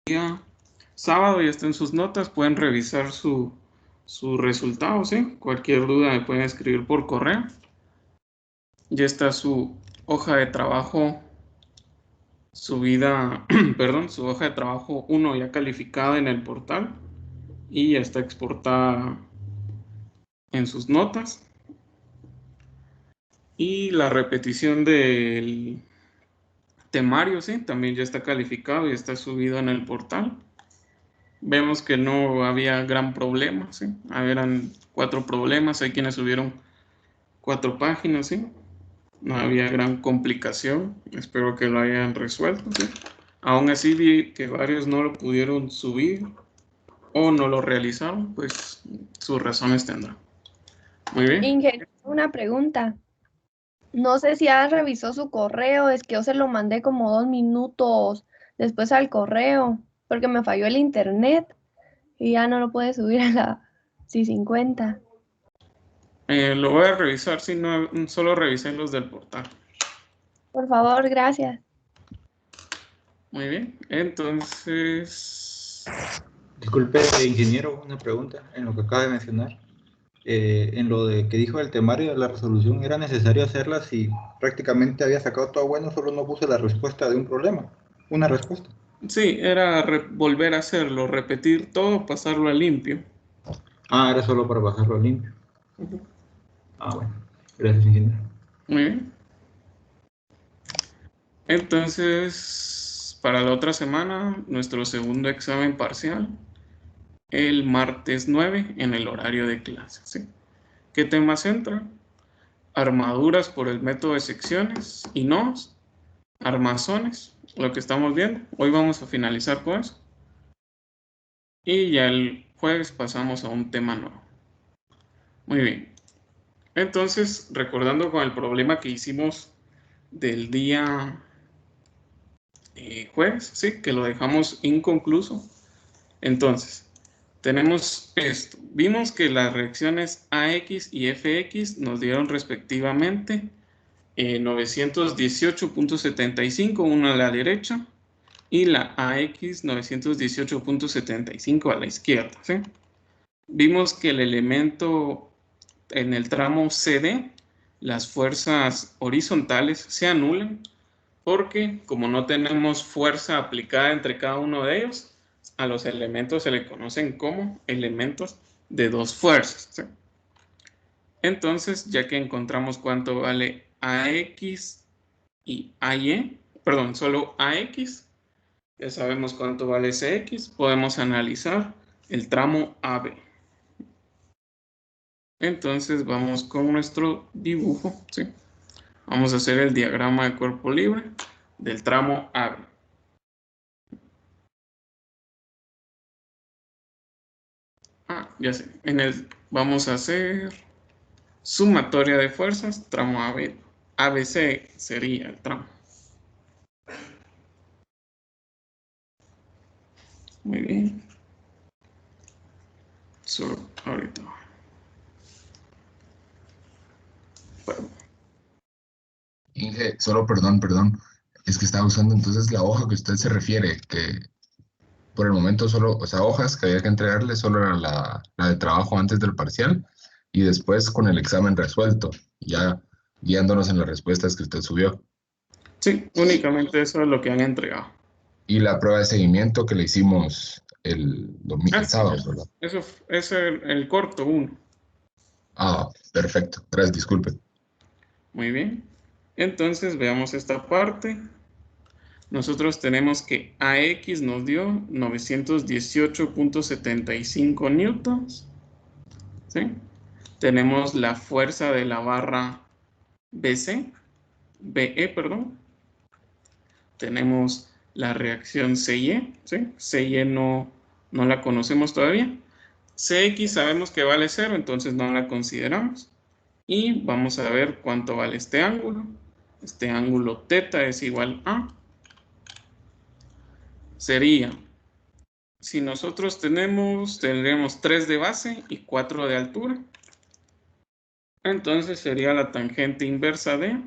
día sábado ya está en sus notas, pueden revisar su resultado, ¿sí? Cualquier duda me pueden escribir por correo. Ya está su hoja de trabajo subida, perdón, su hoja de trabajo 1 ya calificada en el portal y ya está exportada en sus notas. Y la repetición del temario, sí, también ya está calificado y está subido en el portal. Vemos que no había gran problema, ¿sí? Eran 4 problemas, hay quienes subieron 4 páginas, ¿sí? No había gran complicación, espero que lo hayan resuelto, ¿sí? Aún así vi que varios no lo pudieron subir o no lo realizaron, pues sus razones tendrán. Muy bien. Ingeniero, una pregunta. No sé si ya revisó su correo, es que yo se lo mandé como 2 minutos después al correo, porque me falló el internet y ya no lo puede subir a la C50. Lo voy a revisar, si no, solo revisé los del portal. Por favor, gracias. Muy bien, entonces... Disculpe, ingeniero, una pregunta en lo que acaba de mencionar. En lo de que dijo el temario de la resolución, ¿era necesario hacerla si prácticamente había sacado todo bueno, solo no puse la respuesta de un problema? Una respuesta. Sí, era volver a hacerlo, repetir todo, pasarlo a limpio. Ah, era solo para pasarlo limpio. Ujú. Ah, bueno. Gracias, ingeniero. Muy bien. Entonces, para la otra semana, nuestro segundo examen parcial, el martes 9 en el horario de clase, ¿sí? ¿Qué temas entran? Armaduras por el método de secciones y nodos, armazones, lo que estamos viendo. Hoy vamos a finalizar con eso. Y ya el jueves pasamos a un tema nuevo. Muy bien. Entonces, recordando con el problema que hicimos del día jueves, sí, que lo dejamos inconcluso. Entonces, tenemos esto. Vimos que las reacciones AX y FX nos dieron respectivamente 918.75, una a la derecha, y la AX 918.75 a la izquierda, ¿sí? Vimos que el elemento en el tramo CD, las fuerzas horizontales se anulan porque como no tenemos fuerza aplicada entre cada uno de ellos, a los elementos se le conocen como elementos de dos fuerzas, ¿sí? Entonces, ya que encontramos cuánto vale AX y AY, perdón, solo AX, ya sabemos cuánto vale CX, podemos analizar el tramo AB. Entonces vamos con nuestro dibujo, ¿sí? Vamos a hacer el diagrama de cuerpo libre del tramo AB. Ya sé. Vamos a hacer sumatoria de fuerzas, tramo AB. ABC sería el tramo. Muy bien. Solo ahorita. Bueno, Inge, solo perdón. Es que estaba usando entonces la hoja que usted se refiere, que por el momento solo, o sea, hojas que había que entregarle solo era la de trabajo antes del parcial y después con el examen resuelto, ya guiándonos en las respuestas que usted subió. sí, únicamente eso es lo que han entregado. Y la prueba de seguimiento que le hicimos el Sí, sábado, ¿verdad? eso es el corto 1. Ah, perfecto. Gracias, disculpe. Muy bien. Entonces veamos esta parte. Nosotros tenemos que AX nos dio 918.75 newtons, ¿sí? Tenemos la fuerza de la barra BE, perdón. Tenemos la reacción CY, ¿sí? CY no la conocemos todavía. CX sabemos que vale 0, entonces no la consideramos. Y vamos a ver cuánto vale este ángulo. Este ángulo teta es igual a... Sería, si nosotros tendríamos 3 de base y 4 de altura. Entonces sería la tangente inversa de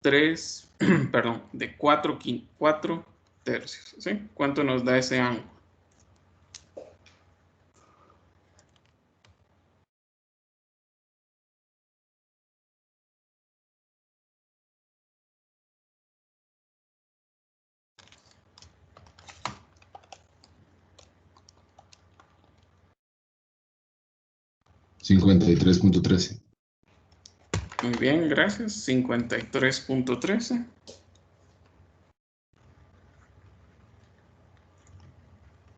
perdón, de 4 tercios, ¿sí? ¿Cuánto nos da ese ángulo? $53.13. Muy bien, gracias. 53.13.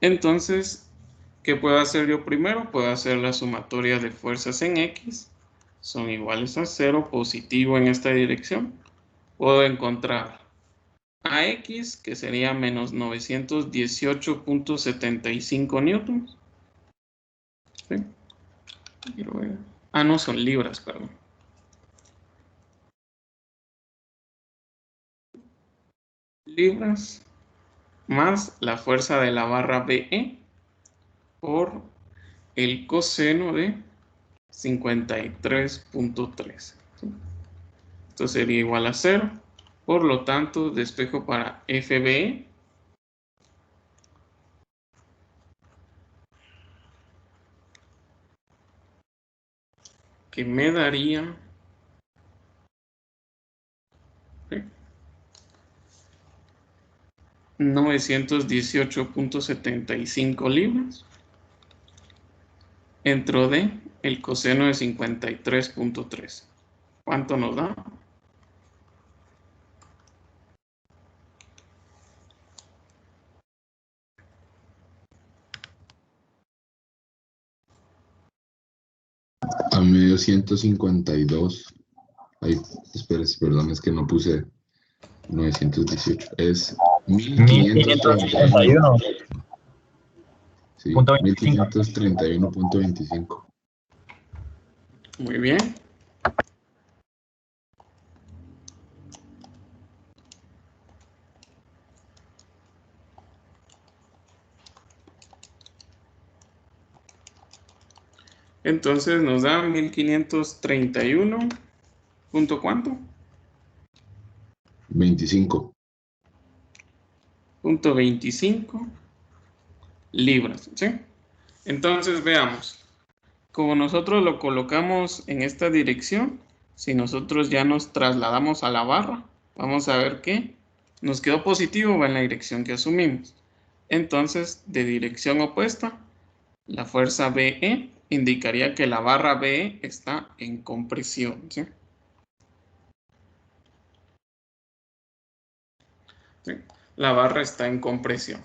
Entonces, ¿qué puedo hacer yo primero? Puedo hacer la sumatoria de fuerzas en X. Son iguales a 0, positivo en esta dirección. Puedo encontrar a X, que sería menos 918.75 newtons. ¿Sí? Ah, no, son libras, perdón. Libras más la fuerza de la barra BE por el coseno de 53.13. Esto sería igual a 0. Por lo tanto, despejo para FBE. Que me daría 918.75 libras dentro de el coseno de 53.13. ¿Cuánto nos da? A medio 152. Ay, espérese, perdón, es que no puse 918. Es 1531. Sí, 1531.25. Muy bien. Entonces nos da 1531. ¿Punto cuánto? 25. Punto 25 libras, ¿sí? Entonces veamos. Como nosotros lo colocamos en esta dirección, si nosotros ya nos trasladamos a la barra, vamos a ver que nos quedó positivo, va en la dirección que asumimos. Entonces, de dirección opuesta, la fuerza BE indicaría que la barra BE está en compresión, ¿sí? ¿Sí? La barra está en compresión.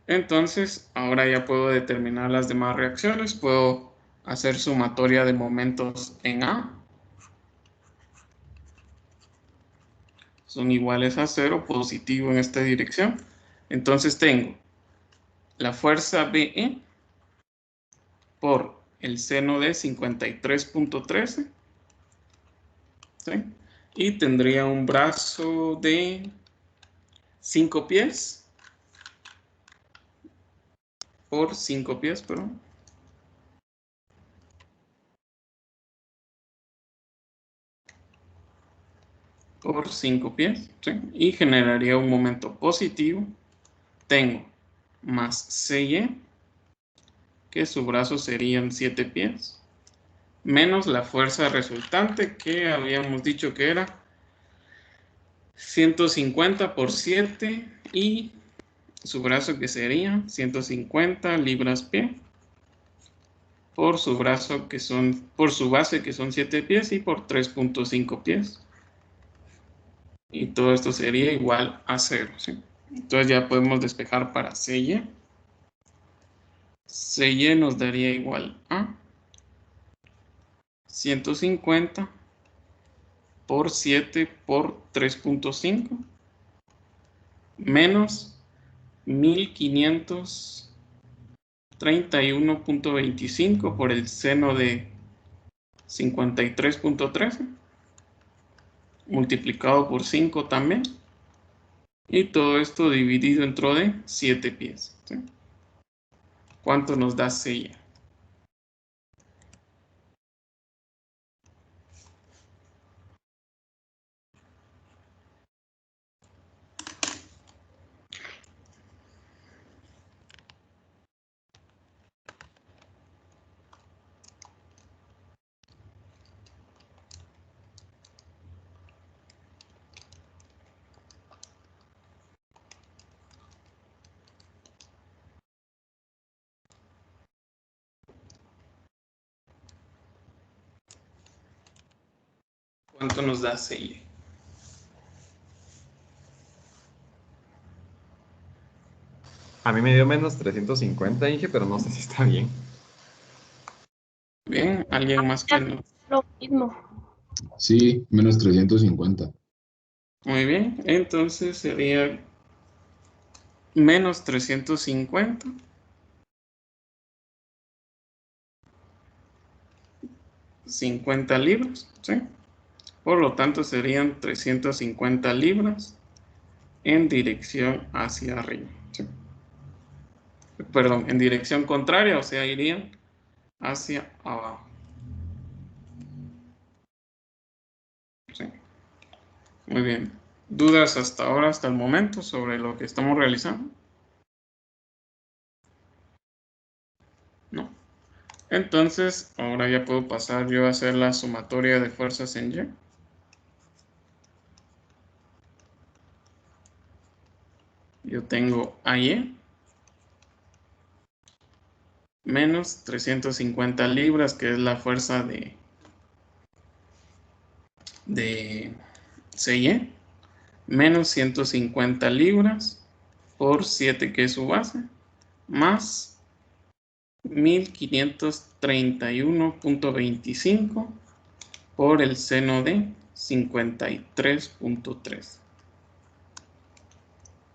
Entonces, ahora ya puedo determinar las demás reacciones. Puedo hacer sumatoria de momentos en A. Son iguales a 0, positivo en esta dirección. Entonces tengo la fuerza BE por el seno de 53.13. ¿Sí? Y tendría un brazo de 5 pies. Por 5 pies, perdón. Por 5 pies. ¿Sí? Y generaría un momento positivo. Tengo más CY, que su brazo serían 7 pies, menos la fuerza resultante, que habíamos dicho que era 150 por 7, y su brazo que sería 150 libras pie, por su brazo que son, por su base que son 7 pies, y por 3.5 pies. Y todo esto sería igual a 0, ¿sí? Entonces ya podemos despejar para CY. CY nos daría igual a 150 por 7 por 3.5 menos 1531.25 por el seno de 53.13 multiplicado por 5 también, y todo esto dividido dentro de 7 pies, ¿sí? ¿Cuánto nos da CY? ¿Cuánto nos da CY? A mí me dio menos 350, Inge, pero no sé si está bien. Bien, ¿alguien más que no? Lo mismo. Sí, menos 350. Muy bien, entonces sería menos 350. 50 libras, ¿sí? Por lo tanto serían 350 libras en dirección hacia arriba, ¿sí? Perdón, en dirección contraria, o sea, irían hacia abajo. ¿Sí? Muy bien. ¿Dudas hasta ahora, hasta el momento, sobre lo que estamos realizando? No. Entonces, ahora ya puedo pasar yo a hacer la sumatoria de fuerzas en Y. Yo tengo AY menos 350 libras, que es la fuerza de CY, menos 150 libras por 7, que es su base, más 1531.25 por el seno de 53.3.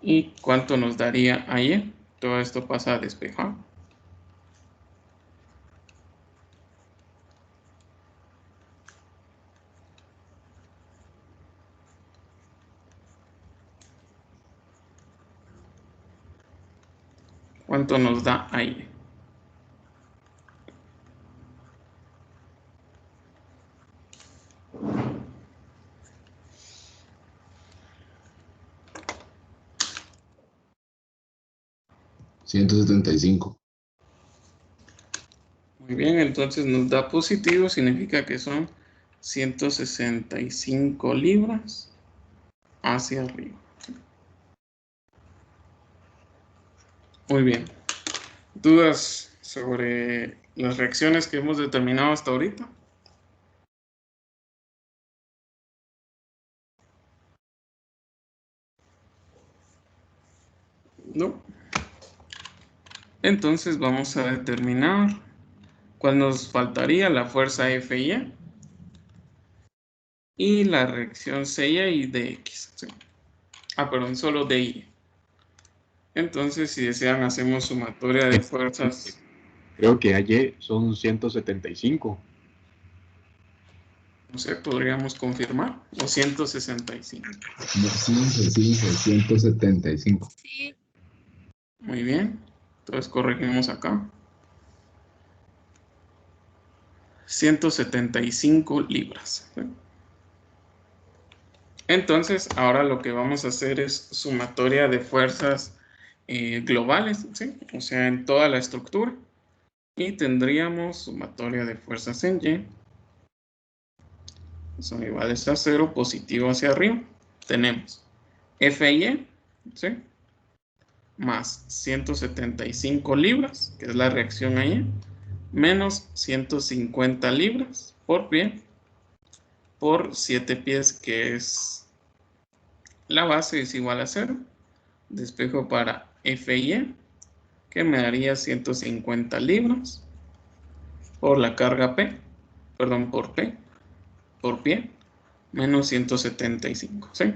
¿Y cuánto nos daría ayer? Todo esto pasa a despejar. ¿Cuánto nos da aire? $175. Muy bien, entonces nos da positivo, significa que son 165 libras hacia arriba. Muy bien. ¿Dudas sobre las reacciones que hemos determinado hasta ahorita? No. Entonces vamos a determinar cuál nos faltaría: la fuerza Fy y la reacción CY y dx. ¿Sí? Perdón, solo DY. Entonces, si desean, hacemos sumatoria de fuerzas. Creo que ayer son 175. No sé, podríamos confirmar. O 165. No, sí, 175. Sí. Muy bien. Entonces corregimos acá. 175 libras. ¿Sí? Entonces, ahora lo que vamos a hacer es sumatoria de fuerzas globales, ¿sí? O sea, en toda la estructura. Y tendríamos sumatoria de fuerzas en Y. Son iguales a 0, positivo hacia arriba. Tenemos Fy, ¿sí? Más 175 libras, que es la reacción ahí, menos 150 libras por pie, por 7 pies, que es la base, es igual a 0. Despejo para Fy, que me daría 150 libras por la carga P, perdón, por P, por pie, menos 175, ¿sí?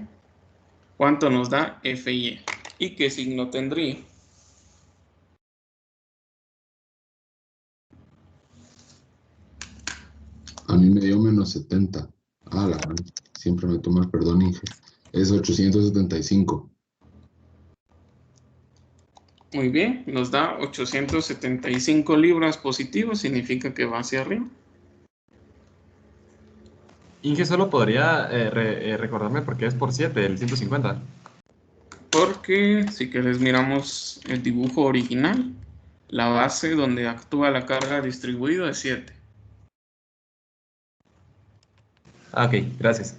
¿Cuánto nos da Fy? ¿Y qué signo tendría? A mí me dio menos 70. La gran, siempre me toma el perdón, Inge. Es 875. Muy bien, nos da 875 libras positivos, significa que va hacia arriba. Inge solo podría recordarme por qué es por 7, el 150. Porque si quieres miramos el dibujo original, la base donde actúa la carga distribuida es 7. Ok, gracias.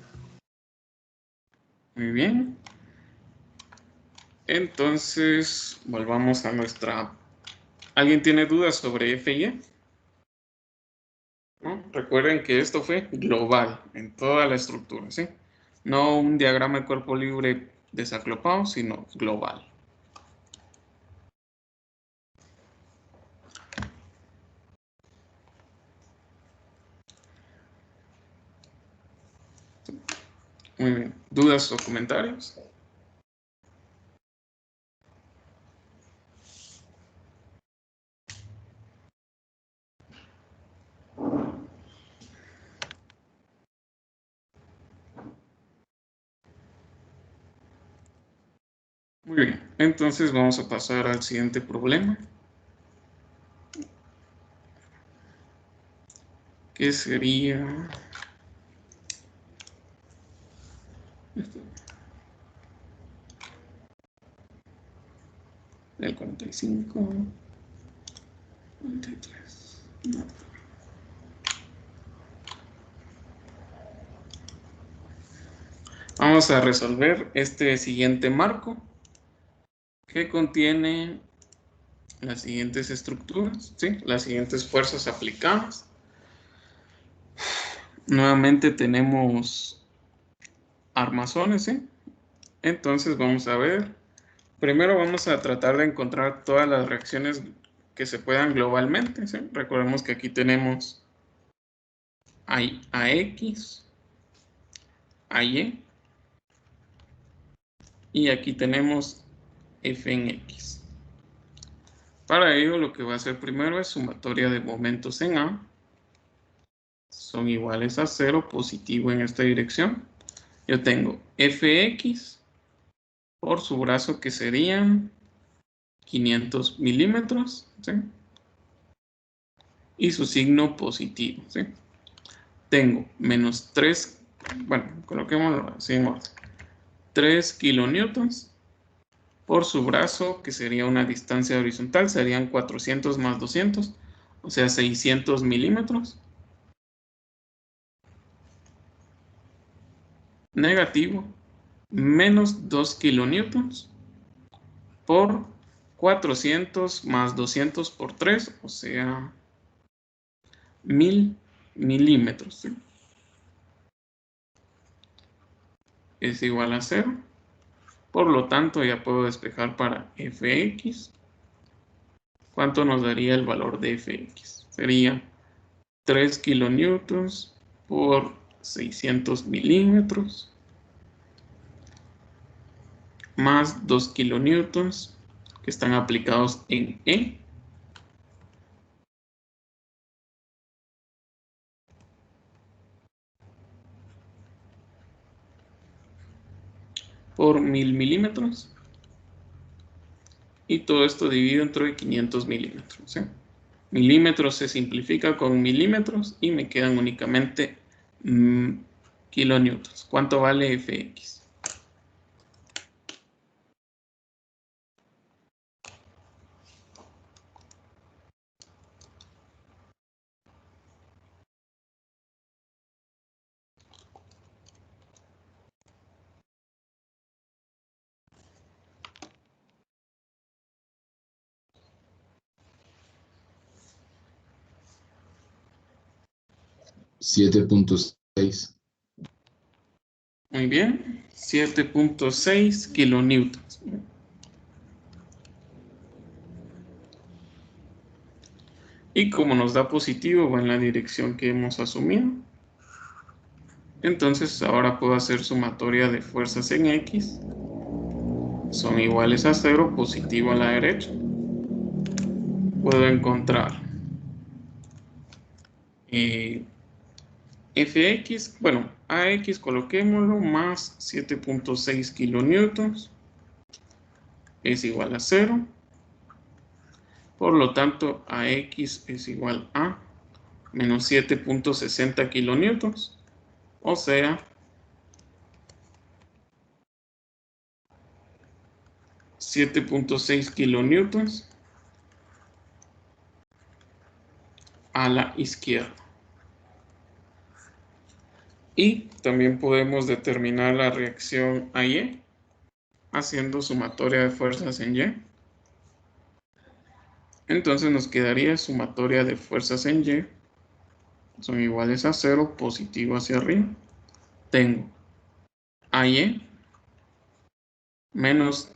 Muy bien. Entonces, volvamos a nuestra... ¿Alguien tiene dudas sobre Fy? ¿No? Recuerden que esto fue global en toda la estructura, ¿sí? No un diagrama de cuerpo libre desaclopado, sino global. Muy bien. ¿Dudas o comentarios? Muy bien. Entonces vamos a pasar al siguiente problema, que sería el 45, 43. No. Vamos a resolver este siguiente marco que contiene las siguientes estructuras, ¿sí? Las siguientes fuerzas aplicadas. Nuevamente tenemos armazones, ¿sí? Entonces vamos a ver. Primero vamos a tratar de encontrar todas las reacciones que se puedan globalmente, ¿sí? Recordemos que aquí tenemos AX, AY, y aquí tenemos F en X. Para ello lo que va a hacer primero es sumatoria de momentos en A. Son iguales a 0, positivo en esta dirección. Yo tengo Fx por su brazo, que serían 500 milímetros, ¿sí? Y su signo positivo, ¿sí? Tengo menos 3, bueno, coloquémoslo así en orden, 3 kilonewtons por su brazo, que sería una distancia horizontal, serían 400 más 200, o sea 600 milímetros. Negativo, menos 2 kilonewtons por 400 más 200 por 3, o sea 1000 milímetros, ¿sí? Es igual a 0. Por lo tanto, ya puedo despejar para Fx. ¿Cuánto nos daría el valor de Fx? Sería 3 kilonewtons por 600 milímetros más 2 kilonewtons que están aplicados en E, por 1000 milímetros, y todo esto dividido entre 500 milímetros, ¿sí? Milímetros se simplifica con milímetros y me quedan únicamente kilonewtons. ¿Cuánto vale Fx? $7.6. Muy bien, 7.6 kilonewtons. Y como nos da positivo, va en la dirección que hemos asumido. Entonces ahora puedo hacer sumatoria de fuerzas en X. Son iguales a 0, positivo a la derecha. Puedo encontrar Fx, bueno, AX coloquémoslo, más 7.6 kilonewtons es igual a 0. Por lo tanto, AX es igual a menos 7.60 kilonewtons, o sea 7.6 kilonewtons a la izquierda. Y también podemos determinar la reacción a Y haciendo sumatoria de fuerzas en Y. Entonces nos quedaría sumatoria de fuerzas en Y son iguales a 0, positivo hacia arriba. Tengo AY menos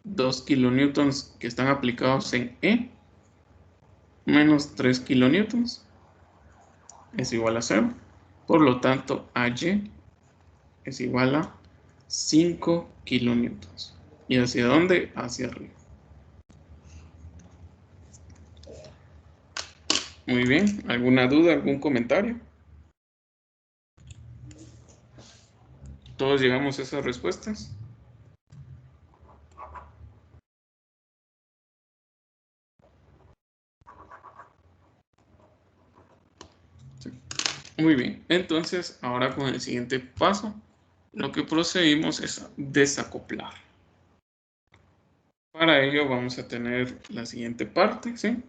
2 kilonewtons que están aplicados en E menos 3 kilonewtons es igual a 0. Por lo tanto, AY es igual a 5 kilonewtons. ¿Y hacia dónde? Hacia arriba. Muy bien. ¿Alguna duda, algún comentario? ¿Todos llegamos a esas respuestas? Sí. Muy bien. Entonces, ahora con el siguiente paso, lo que procedimos es a desacoplar. Para ello vamos a tener la siguiente parte, ¿sí?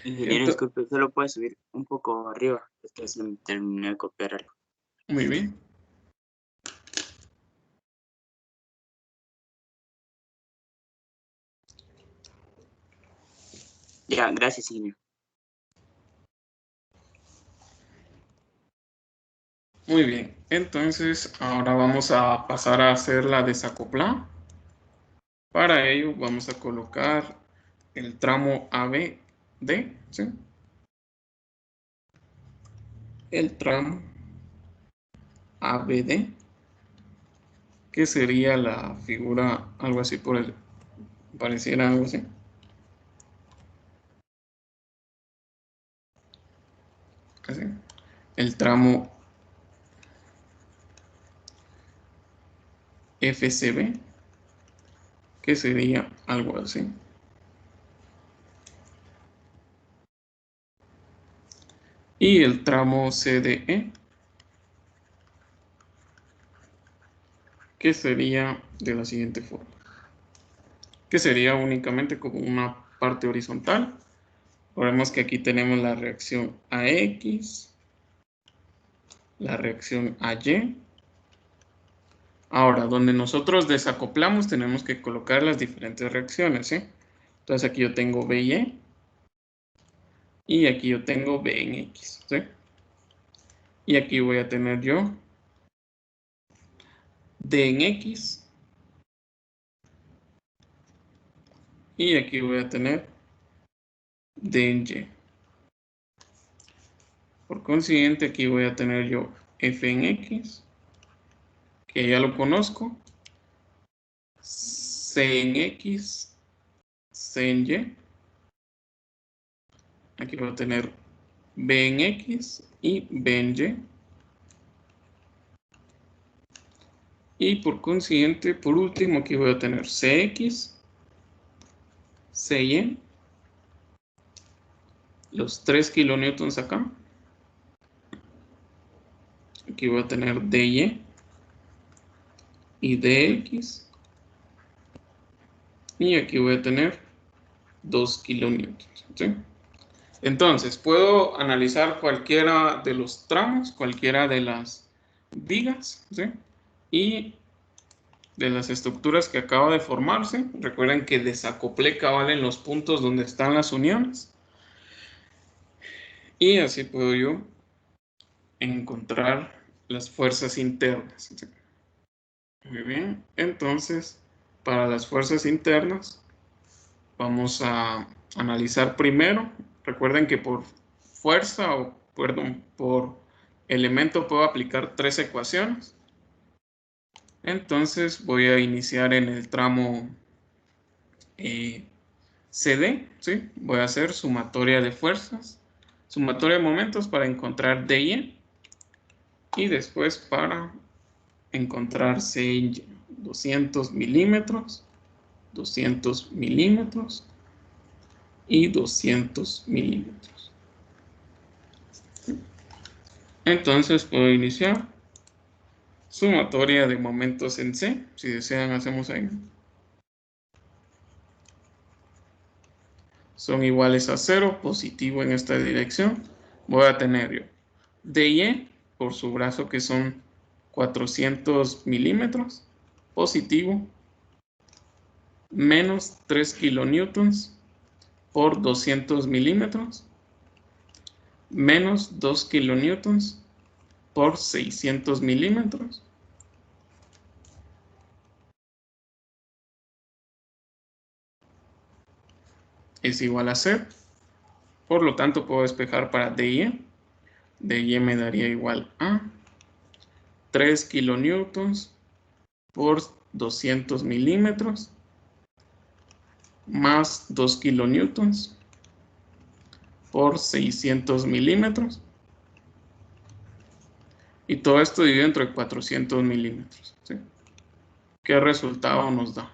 Ingeniero, disculpe, solo puede subir un poco arriba. Es que se me terminó de copiar algo. Muy bien. Ya, gracias, ingeniero. Muy bien. Entonces, ahora vamos a pasar a hacer la desacoplada. Para ello vamos a colocar el tramo ABD, ¿sí? El tramo ABD, que sería la figura, algo así por el, pareciera algo así. Así. El tramo FCB, que sería algo así. Y el tramo CDE, que sería de la siguiente forma, que sería únicamente como una parte horizontal. Vemos que aquí tenemos la reacción AX, la reacción AY. Ahora, donde nosotros desacoplamos, tenemos que colocar las diferentes reacciones, ¿sí? Entonces aquí yo tengo B y E, y aquí yo tengo B en X, ¿sí? Y aquí voy a tener yo D en X, y aquí voy a tener D en Y. Por consiguiente, aquí voy a tener yo F en X, que ya lo conozco, C en X, C en Y. Aquí voy a tener B en X y B en Y. Y por consiguiente, por último, aquí voy a tener CX, CY, los 3 kilonewtons acá. Aquí voy a tener DY y DX. Y aquí voy a tener 2 kilonewtons, ¿sí? Entonces, puedo analizar cualquiera de los tramos, cualquiera de las vigas, ¿sí? Y de las estructuras que acaba de formarse. Recuerden que desacoplé cabal en los puntos donde están las uniones. Y así puedo yo encontrar las fuerzas internas. Muy bien, entonces para las fuerzas internas vamos a analizar primero. Recuerden que por fuerza o perdón, por elemento puedo aplicar 3 ecuaciones. Entonces voy a iniciar en el tramo CD, ¿sí? Voy a hacer sumatoria de fuerzas, sumatoria de momentos para encontrar DY y después para encontrar CY, 200 milímetros, 200 milímetros y 200 milímetros. Entonces puedo iniciar sumatoria de momentos en C. Si desean, hacemos ahí. Son iguales a 0, positivo en esta dirección. Voy a tener yo DY por su brazo, que son 400 milímetros, positivo, menos 3 kilonewtons por 200 milímetros, menos 2 kilonewtons por 600 milímetros es igual a 0. Por lo tanto, puedo despejar para DY. DY me daría igual a 3 kilonewtons por 200 milímetros más 2 kilonewtons por 600 milímetros. Y todo esto dividido entre 400 milímetros. ¿Sí? ¿Qué resultado nos da?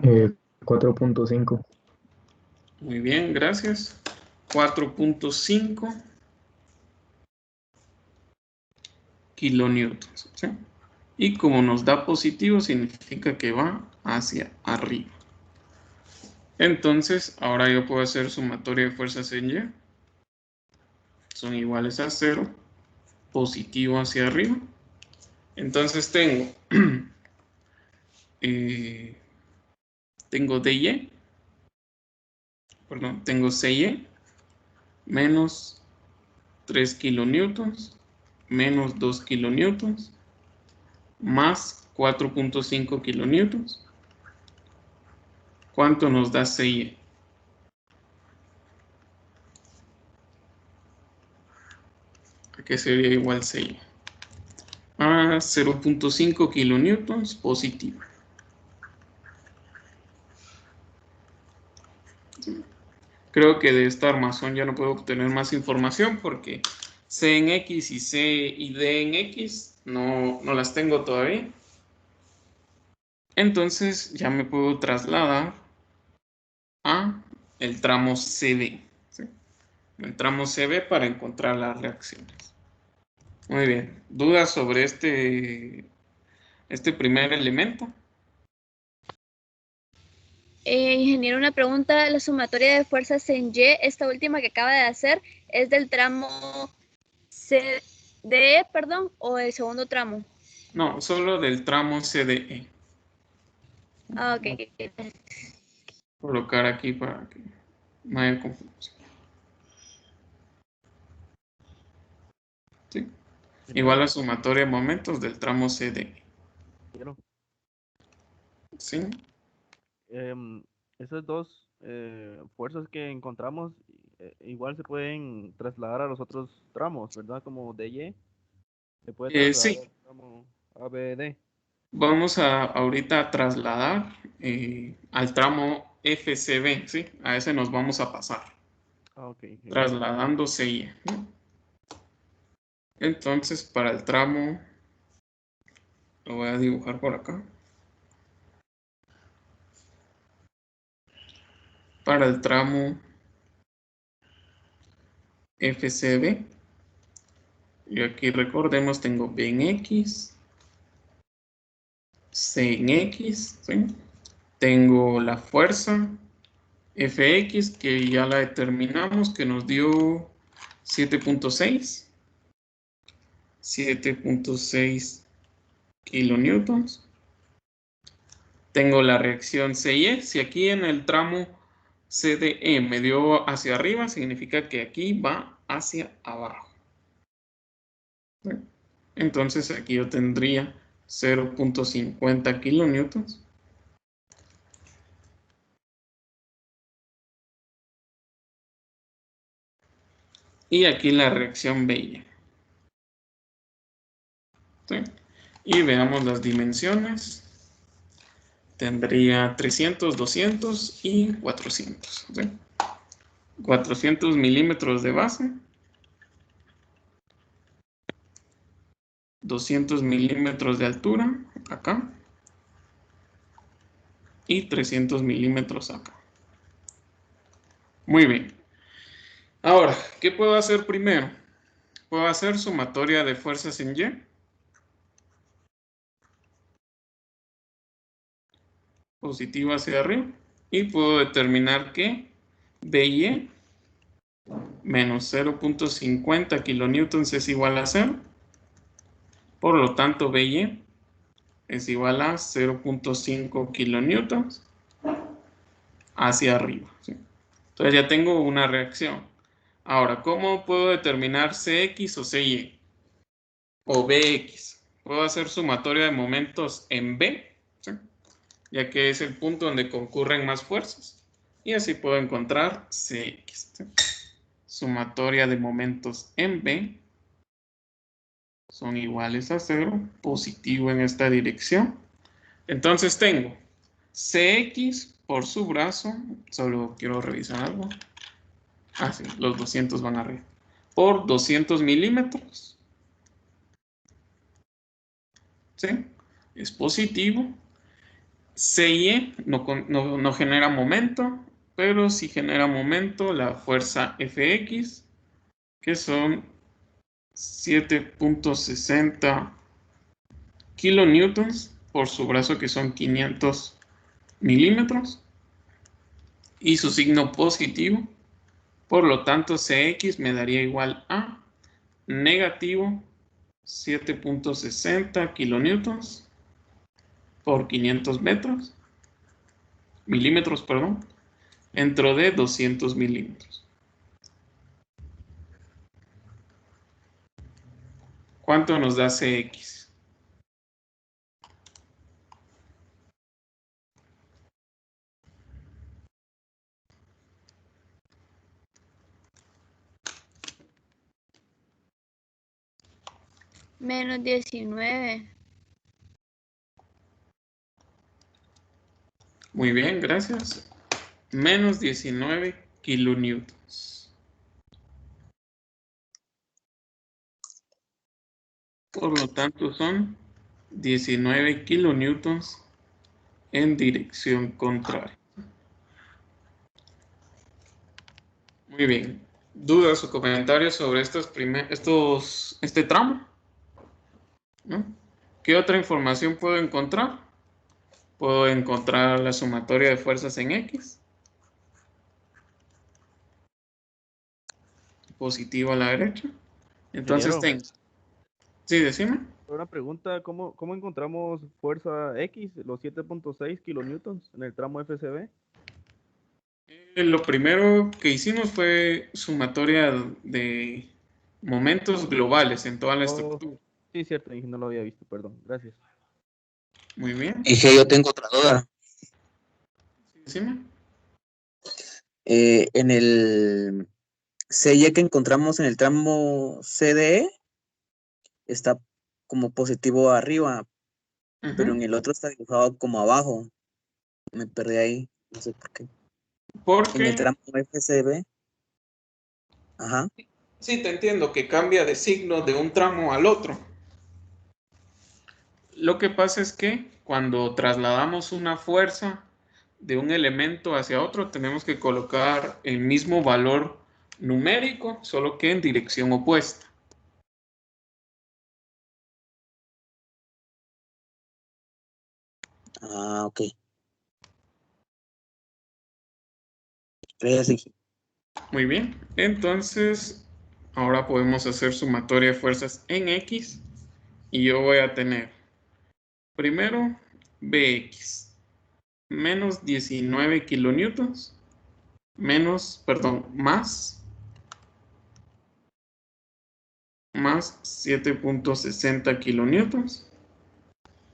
Eh, 4.5. Muy bien, gracias. 4.5 kilonewtons. ¿Sí? Y como nos da positivo, significa que va hacia arriba. Entonces, ahora yo puedo hacer sumatoria de fuerzas en Y. Son iguales a 0. Positivo hacia arriba. Entonces tengo tengo DY, perdón, tengo CY menos 3 kilonewtons menos 2 kilonewtons más 4.5 kilonewtons. ¿Cuánto nos da CY? ¿A qué sería igual CY? A 0.5 kilonewtons positivo. Creo que de esta armazón ya no puedo obtener más información porque C en X y C y D en X no las tengo todavía. Entonces ya me puedo trasladar a el tramo CD. ¿Sí? El tramo CB para encontrar las reacciones. Muy bien. ¿Dudas sobre este primer elemento? Ingeniero, una pregunta. La sumatoria de fuerzas en Y, esta última que acaba de hacer, ¿es del tramo CDE, perdón, o el segundo tramo? No, solo del tramo CDE. Ah, ok. Colocar aquí para que no haya confusión. ¿Sí? Igual la sumatoria de momentos del tramo CDE. ¿Sí? Esas dos fuerzas que encontramos igual se pueden trasladar a los otros tramos, ¿verdad? Como DY. Se puede trasladar Sí. al tramo ABD. Vamos ahorita a trasladar al tramo FCB, ¿sí? A ese nos vamos a pasar. Ah, ok. Trasladando CY. Entonces, para el tramo, lo voy a dibujar por acá. Para el tramo FCB, y aquí recordemos, tengo B en X, C en X, ¿sí? Tengo la fuerza Fx, que ya la determinamos, que nos dio 7.6. 7.6 kilonewtons. Tengo la reacción CY. Si aquí en el tramo CDE me dio hacia arriba, significa que aquí va hacia abajo. Entonces aquí yo tendría 0.50 kilonewtons. Y aquí la reacción BY. ¿Sí? Y veamos las dimensiones. Tendría 300, 200 y 400. ¿Sí? 400 milímetros de base. 200 milímetros de altura, acá. Y 300 milímetros acá. Muy bien. Ahora, ¿qué puedo hacer primero? Puedo hacer sumatoria de fuerzas en Y. Positivo hacia arriba. Y puedo determinar que BY menos 0.50 kilonewtons es igual a 0. Por lo tanto, BY es igual a 0.5 kilonewtons hacia arriba, ¿sí? Entonces ya tengo una reacción. Ahora, ¿cómo puedo determinar CX o CY? O BX. Puedo hacer sumatoria de momentos en B, ¿sí? Ya que es el punto donde concurren más fuerzas. Y así puedo encontrar CX, ¿sí? Sumatoria de momentos en B son iguales a 0, positivo en esta dirección. Entonces tengo CX por su brazo, solo quiero revisar algo. Ah, sí, los 200 van arriba. Por 200 milímetros. ¿Sí? Es positivo. CY no genera momento, pero sí genera momento la fuerza FX, que son 7.60 kilonewtons por su brazo, que son 500 milímetros, y su signo positivo. Por lo tanto, CX me daría igual a negativo 7.60 kilonewtons por 500 milímetros, perdón, dentro de 200 milímetros. ¿Cuánto nos da CX? Menos 19. Muy bien, gracias. Menos 19 kilonewtons. Por lo tanto, son 19 kilonewtons en dirección contraria. Muy bien. ¿Dudas o comentarios sobre este tramo? ¿No? ¿Qué otra información puedo encontrar? Puedo encontrar la sumatoria de fuerzas en X. Positivo a la derecha. Entonces Ingeniero, tengo. Sí, decime. una pregunta, ¿cómo encontramos fuerza X, los 7.6 kilonewtons en el tramo FCB? Lo primero que hicimos fue sumatoria de momentos globales en toda la estructura. Sí, cierto, no lo había visto, perdón, gracias. Muy bien. Y que yo tengo otra duda. Decime. En el CY que encontramos en el tramo CDE está como positivo arriba, pero en el otro está dibujado como abajo. Me perdí ahí, no sé por qué. En el tramo FCB. Ajá. Sí, te entiendo que cambia de signo de un tramo al otro. Lo que pasa es que cuando trasladamos una fuerza de un elemento hacia otro, tenemos que colocar el mismo valor numérico, solo que en dirección opuesta. Ah, ok. Gracias. Muy bien, entonces ahora podemos hacer sumatoria de fuerzas en X y yo voy a tener primero Bx menos 19 kilonewtons más 7.60 kilonewtons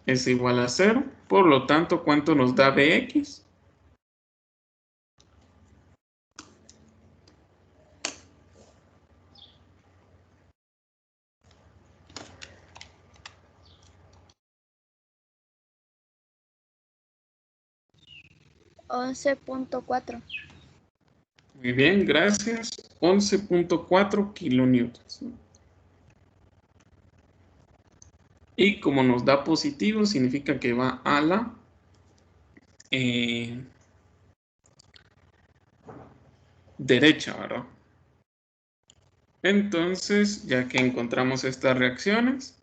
es igual a 0. Por lo tanto, ¿cuánto nos da Bx? $11.4. Muy bien, gracias. 11.4 kilonewtons. Y como nos da positivo, significa que va a la derecha, ¿verdad? Entonces, ya que encontramos estas reacciones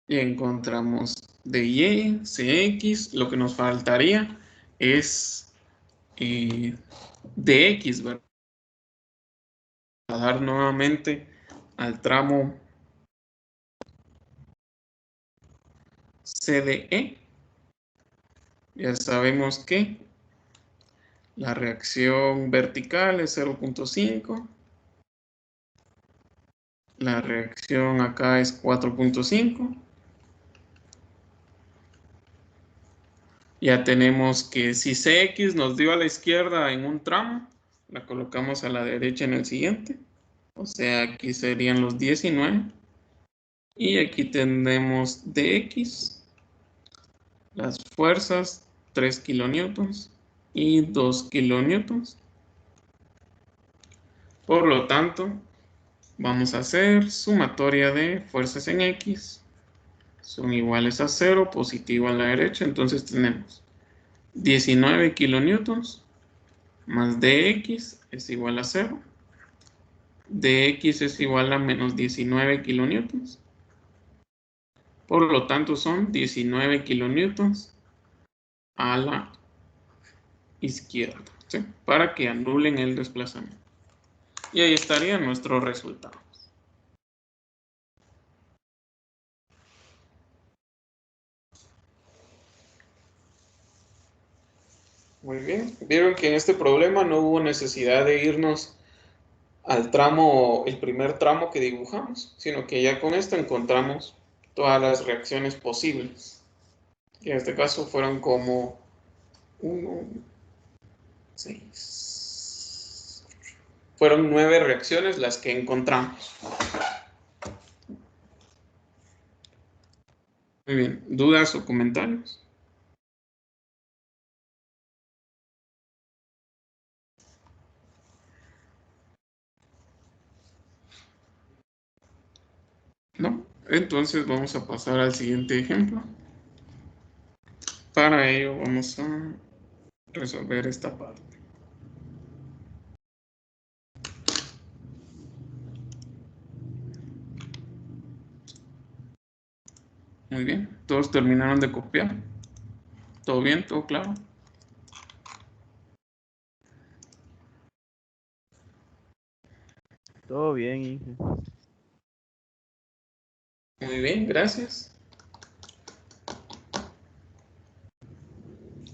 y encontramos DY, CX, lo que nos faltaría es DX, ¿verdad? A dar nuevamente al tramo CDE, ya sabemos que la reacción vertical es 0.5. La reacción acá es 4.5. Ya tenemos que si CX nos dio a la izquierda en un tramo, la colocamos a la derecha en el siguiente. O sea, aquí serían los 19. Y aquí tenemos DX. Las fuerzas, 3 kilonewtons y 2 kilonewtons. Por lo tanto, vamos a hacer sumatoria de fuerzas en X. Son iguales a 0, positivo a la derecha. Entonces tenemos 19 kilonewtons más dx es igual a 0. Dx es igual a menos 19 kilonewtons. Por lo tanto son 19 kilonewtons a la izquierda, ¿sí? Para que anulen el desplazamiento. Y ahí estaría nuestro resultado. Muy bien. Vieron que en este problema no hubo necesidad de irnos al tramo, el primer tramo que dibujamos, sino que ya con esto encontramos todas las reacciones posibles. Y en este caso fueron como 1, 6. Fueron 9 reacciones las que encontramos. Muy bien. ¿Dudas o comentarios? ¿No? Entonces vamos a pasar al siguiente ejemplo. Para ello vamos a resolver esta parte. Muy bien. ¿Todos terminaron de copiar? ¿Todo bien? ¿Todo claro? Todo bien, Inge. Muy bien, gracias.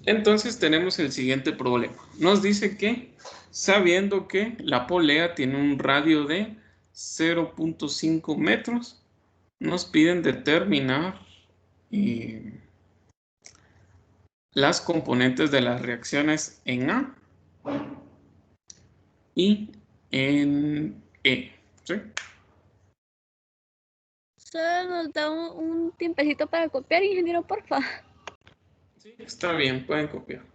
Entonces tenemos el siguiente problema. Nos dice que, sabiendo que la polea tiene un radio de 0.5 metros, nos piden determinar las componentes de las reacciones en A y en E. ¿Sí? Solo nos da un tiempecito para copiar, ingeniero, porfa. Sí, está bien, pueden copiar.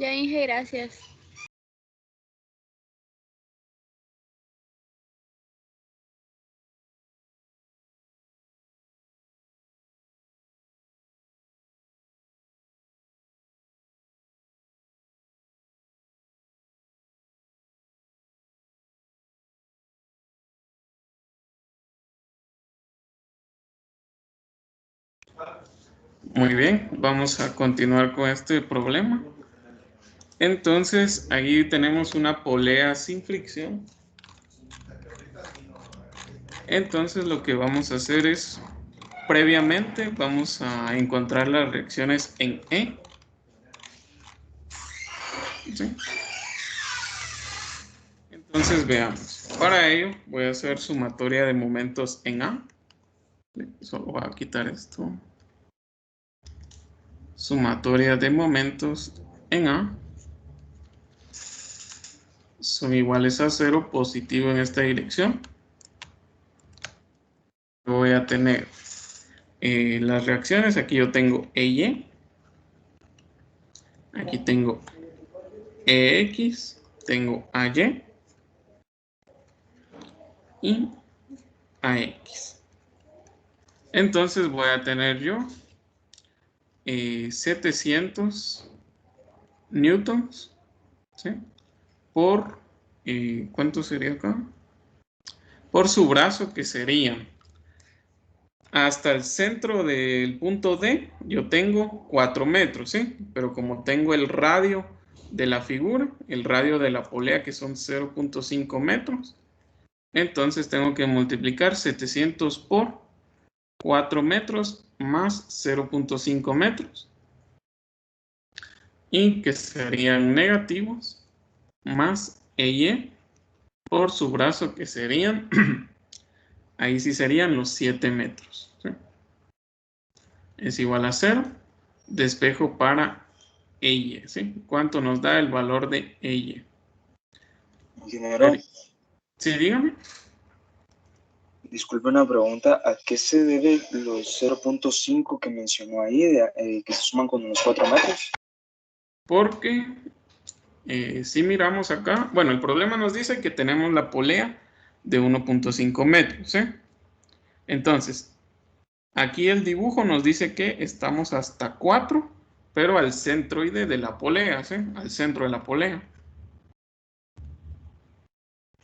Ya, Inge, gracias. Muy bien, vamos a continuar con este problema. Entonces, ahí tenemos una polea sin fricción. Entonces, lo que vamos a hacer es, previamente, vamos a encontrar las reacciones en E. ¿Sí? Entonces, veamos. para ello voy a hacer sumatoria de momentos en A. Solo voy a quitar esto. Sumatoria de momentos en A son iguales a 0, positivo en esta dirección. Voy a tener las reacciones. Aquí yo tengo EY. Aquí tengo EX. Tengo AY. Y AX. Entonces voy a tener yo 700 newtons, ¿sí? Por, ¿cuánto sería acá? Por su brazo, que sería hasta el centro del punto D, yo tengo 4 metros, ¿sí? Pero como tengo el radio de la figura, el radio de la polea, que son 0.5 metros, entonces tengo que multiplicar 700 por 4 metros más 0.5 metros. Y que serían negativos más EY por su brazo, que serían, ahí sí serían los 7 metros. ¿Sí? Es igual a 0. Despejo para EY. ¿Sí? ¿Cuánto nos da el valor de EY? Ingeniero, Sí, dígame. disculpe una pregunta. ¿A qué se debe los 0.5 que mencionó ahí, que se suman con los 4 metros? Porque si miramos acá, bueno, el problema nos dice que tenemos la polea de 1.5 metros. ¿Sí? Entonces, aquí el dibujo nos dice que estamos hasta 4, pero al centroide de la polea, ¿sí? Al centro de la polea.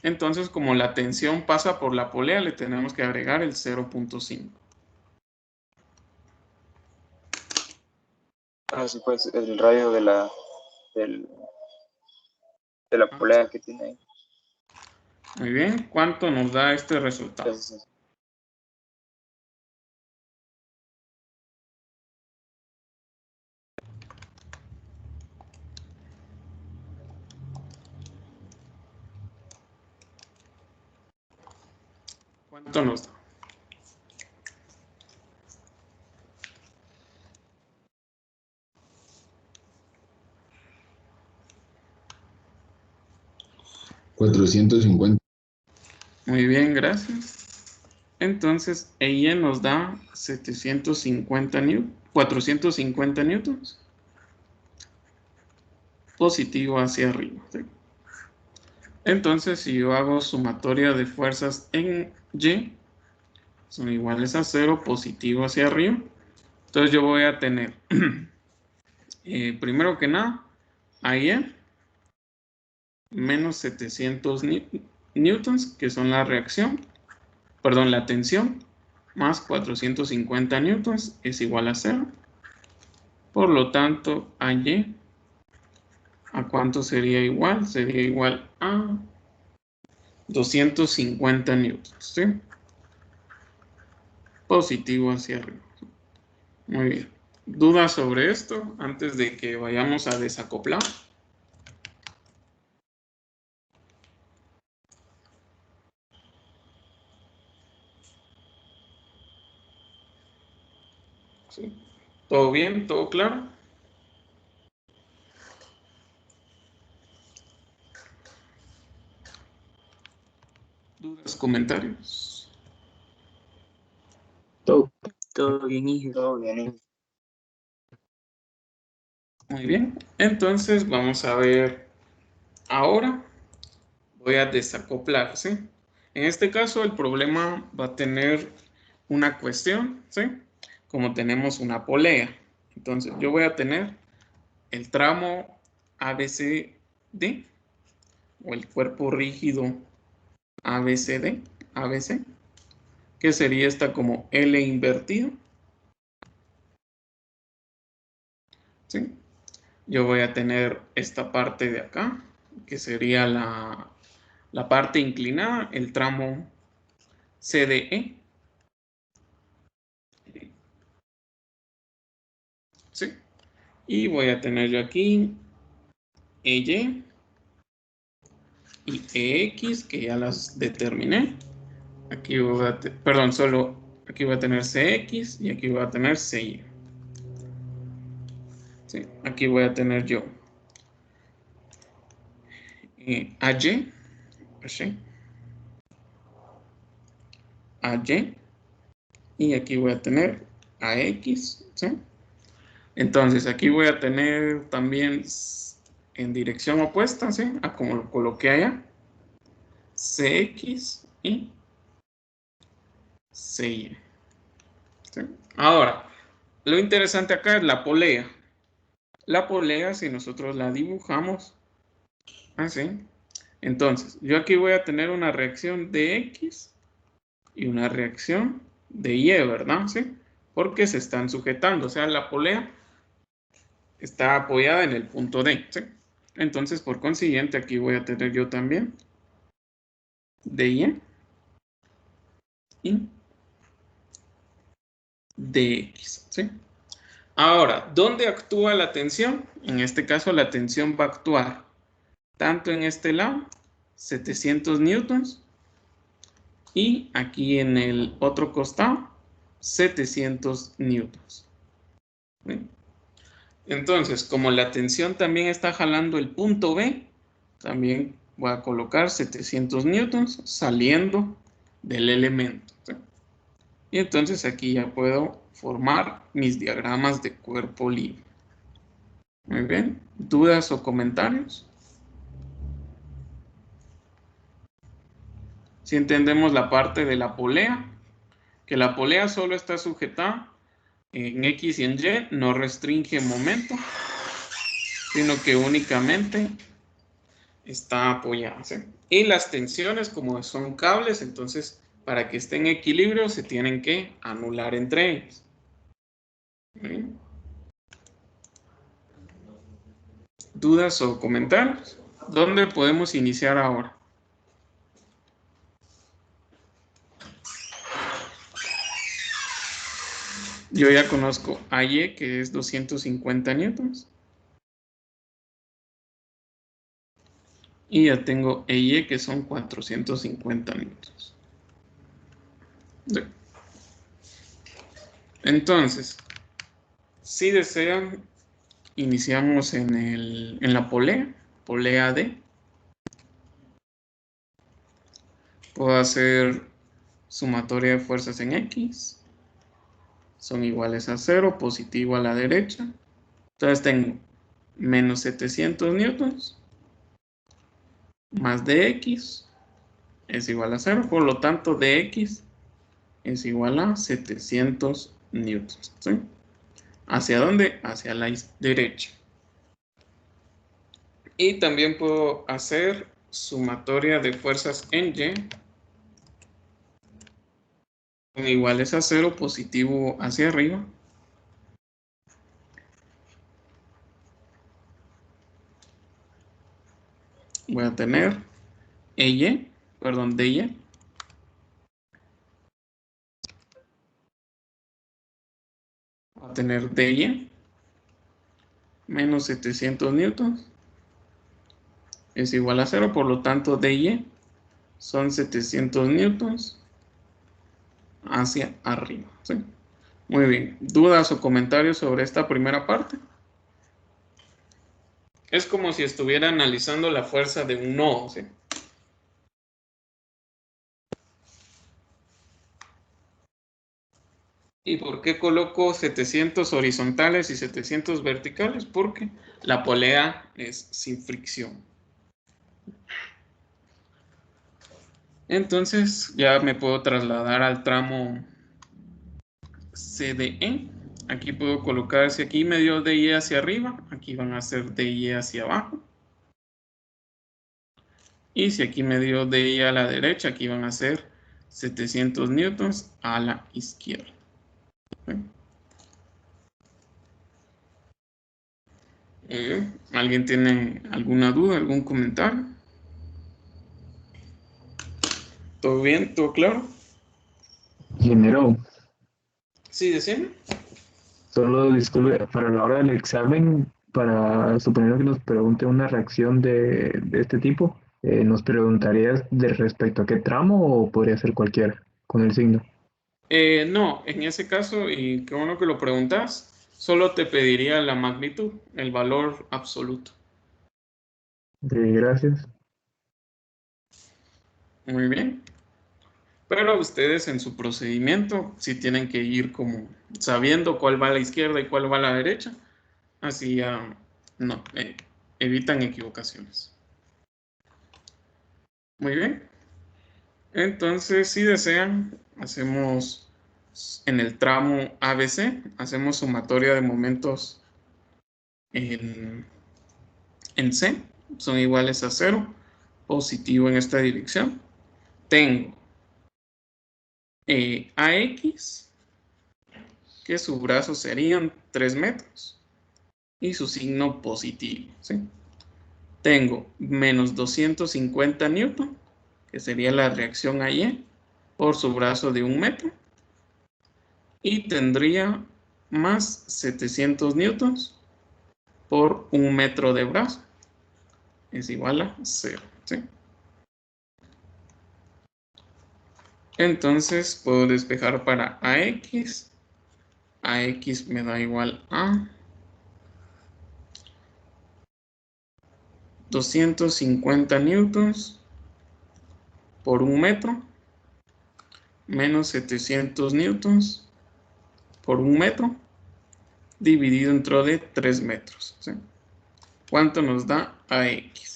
Entonces, como la tensión pasa por la polea, le tenemos que agregar el 0.5. Ah, sí, pues el radio de la polea que tiene ahí. Muy bien. ¿Cuánto nos da este resultado? Sí. ¿Cuánto nos da? $450. Muy bien, gracias. Entonces, ella nos da 450 newtons. Positivo hacia arriba. ¿Sí? Entonces, si yo hago sumatoria de fuerzas en Y, son iguales a 0, positivo hacia arriba. Entonces yo voy a tener, primero que nada, AY menos 700 newtons, que son la reacción, perdón, la tensión, más 450 newtons es igual a 0. Por lo tanto, AY, ¿a cuánto sería igual? Sería igual a 250 newtons, ¿sí? Positivo hacia arriba. Muy bien. ¿Dudas sobre esto antes de que vayamos a desacoplar? ¿Sí? ¿Todo bien? ¿Todo claro? ¿Dudas, comentarios? Todo bien, hijo. Todo bien. Muy bien. Entonces vamos a ver ahora. Voy a desacoplar, ¿sí? En este caso el problema va a tener una cuestión, ¿sí? Como tenemos una polea. Entonces yo voy a tener el tramo ABCD o el cuerpo rígido ABCD, ABC, que sería esta como L invertido. ¿Sí? Yo voy a tener esta parte de acá, que sería la parte inclinada, el tramo CDE. ¿Sí? Y voy a tener yo aquí EY y EX, que ya las determiné. Aquí voy a, perdón, solo aquí voy a tener CX y aquí voy a tener CY. Sí, aquí voy a tener yo AY, AY, y aquí voy a tener AX, ¿sí? Entonces aquí voy a tener también en dirección opuesta, ¿sí? A como lo coloqué allá, CX y CY. ¿Sí? Ahora, lo interesante acá es la polea. La polea, si nosotros la dibujamos así, entonces yo aquí voy a tener una reacción de X y una reacción de Y, ¿verdad? ¿Sí? Porque se están sujetando, o sea, la polea está apoyada en el punto D, ¿sí? Entonces, por consiguiente, aquí voy a tener yo también DY y DX, ¿sí? Ahora, ¿dónde actúa la tensión? En este caso, la tensión va a actuar tanto en este lado, 700 newtons, y aquí en el otro costado, 700 newtons. ¿Sí? Entonces, como la tensión también está jalando el punto B, también voy a colocar 700 newtons saliendo del elemento, ¿sí? Y entonces aquí ya puedo formar mis diagramas de cuerpo libre. Muy bien. ¿Dudas o comentarios? Si entendemos la parte de la polea, que la polea solo está sujetada en X y en Y, no restringe momento, sino que únicamente está apoyada, ¿sí? Y las tensiones, como son cables, entonces para que estén en equilibrio se tienen que anular entre ellos. ¿Sí? ¿Dudas o comentarios? ¿Dónde podemos iniciar ahora? Yo ya conozco AY, que es 250 newtons. Y ya tengo EY, que son 450 newtons. Entonces, si desean, iniciamos en la polea D. Puedo hacer sumatoria de fuerzas en X. Son iguales a 0, positivo a la derecha. Entonces tengo menos 700 newtons más dx es igual a 0. Por lo tanto, dx es igual a 700 newtons. ¿Sí? ¿Hacia dónde? Hacia la derecha. Y también puedo hacer sumatoria de fuerzas en Y. Son iguales a 0, positivo hacia arriba. Voy a tener DY. Voy a tener DY menos 700 newtons es igual a 0, por lo tanto DY son 700 newtons hacia arriba. ¿Sí? Muy bien. ¿Dudas o comentarios sobre esta primera parte? Es como si estuviera analizando la fuerza de un nodo, ¿sí? ¿Y por qué coloco 700 horizontales y 700 verticales? Porque la polea es sin fricción. Entonces ya me puedo trasladar al tramo CDE. Aquí puedo colocar, si aquí me dio DY hacia arriba, aquí van a ser DY hacia abajo. Y si aquí me dio DY a la derecha, aquí van a ser 700 newtons a la izquierda. ¿Alguien tiene alguna duda, algún comentario? ¿Todo bien? ¿Todo claro? Ingeniero, Sí, decime. solo disculpe, para la hora del examen, para suponer que nos pregunte una reacción de este tipo, ¿Nos preguntarías de respecto a qué tramo o podría ser cualquiera con el signo? No, en ese caso, y qué bueno que lo preguntas, solo te pediría la magnitud, el valor absoluto. Gracias. Muy bien. Pero ustedes en su procedimiento sí tienen que ir como sabiendo cuál va a la izquierda y cuál va a la derecha. Así ya no, evitan equivocaciones. Muy bien. Entonces, si desean, hacemos en el tramo ABC, hacemos sumatoria de momentos en C, son iguales a 0, positivo en esta dirección. Tengo AX, que su brazo serían 3 metros, y su signo positivo, ¿sí? Tengo menos 250 newton, que sería la reacción a Y, por su brazo de 1 metro, y tendría más 700 newtons por 1 metro de brazo, es igual a 0, ¿sí? Entonces puedo despejar para AX. AX me da igual a 250 newtons por 1 metro menos 700 newtons por 1 metro dividido entre 3 metros, ¿sí? ¿Cuánto nos da AX?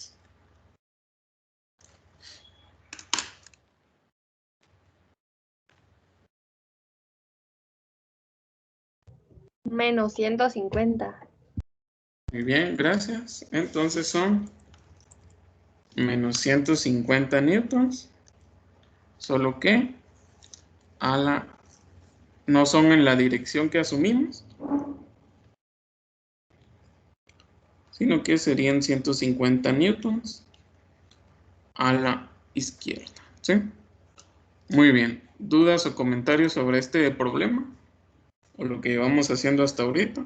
Menos 150. Muy bien, gracias. Entonces son menos 150 newtons, solo que no son en la dirección que asumimos, sino que serían 150 newtons a la izquierda, ¿sí? Muy bien. ¿Dudas o comentarios sobre este problema? O lo que llevamos haciendo hasta ahorita.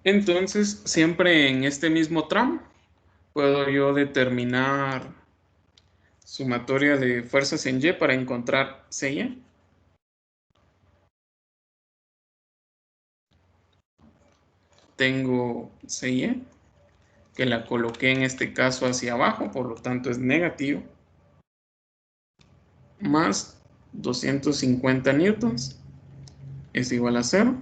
Entonces, siempre en este mismo tramo, puedo yo determinar sumatoria de fuerzas en Y para encontrar CY. Tengo CY, que la coloqué en este caso hacia abajo, por lo tanto es negativo, más 250 newtons es igual a 0.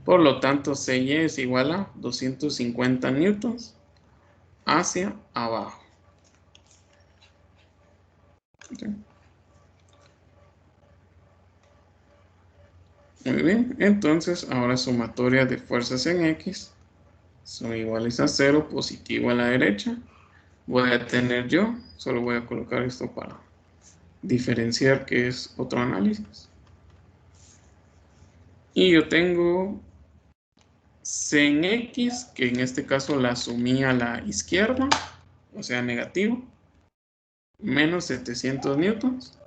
Por lo tanto, CY es igual a 250 newtons hacia abajo. ¿Sí? Muy bien, entonces ahora sumatoria de fuerzas en X son iguales a 0, positivo a la derecha. Voy a tener yo, solo voy a colocar esto para diferenciar que es otro análisis. Y yo tengo C en X, que en este caso la asumí a la izquierda, o sea negativo, menos 700 newtons,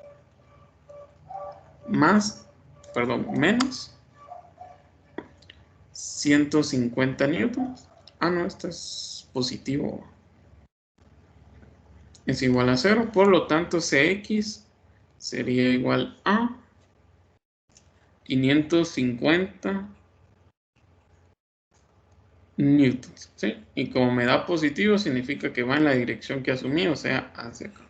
menos 150 newtons. Ah, no, esto es positivo. Es igual a 0, por lo tanto CX sería igual a 550 newtons, ¿sí? Y como me da positivo, significa que va en la dirección que asumí, o sea, hacia acá.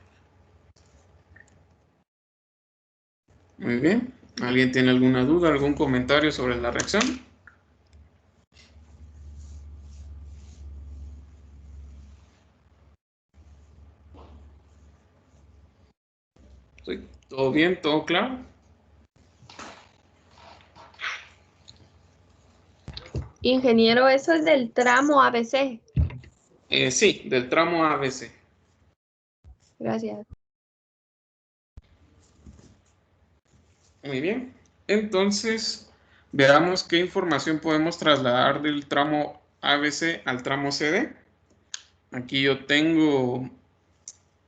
Muy bien. ¿Alguien tiene alguna duda, algún comentario sobre la reacción? ¿Sí? ¿Todo bien? ¿Todo claro? Ingeniero, eso es del tramo ABC. Sí, del tramo ABC. Gracias. Muy bien. Entonces, veamos qué información podemos trasladar del tramo ABC al tramo CD. Aquí yo tengo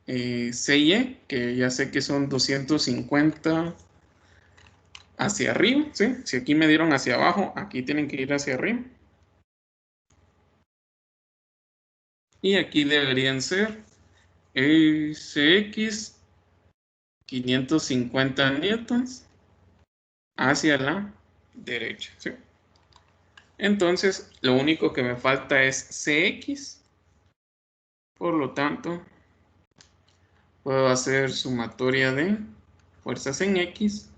CY, que ya sé que son 250 hacia arriba, ¿sí? Si aquí me dieron hacia abajo, aquí tienen que ir hacia arriba. Y aquí deberían ser Cx 550 newtons hacia la derecha, ¿sí? Entonces, lo único que me falta es Cx. Por lo tanto, puedo hacer sumatoria de fuerzas en X.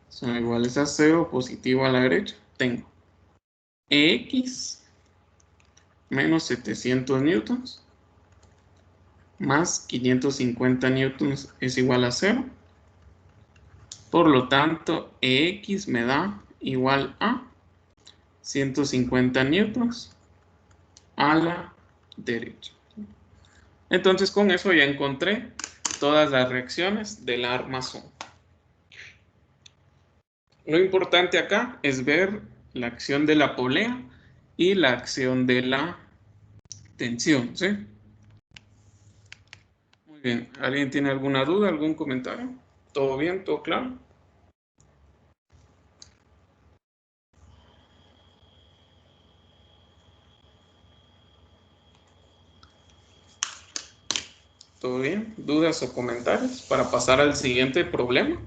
Son iguales a 0, positivo a la derecha. Tengo Ex menos 700 newtons más 550 newtons es igual a 0. Por lo tanto, Ex me da igual a 150 newtons a la derecha. Entonces, con eso ya encontré todas las reacciones del armazón. Lo importante acá es ver la acción de la polea y la acción de la tensión, ¿sí? Muy bien. ¿Alguien tiene alguna duda, algún comentario? ¿Todo bien? ¿Todo claro? ¿Todo bien? ¿Dudas o comentarios para pasar al siguiente problema?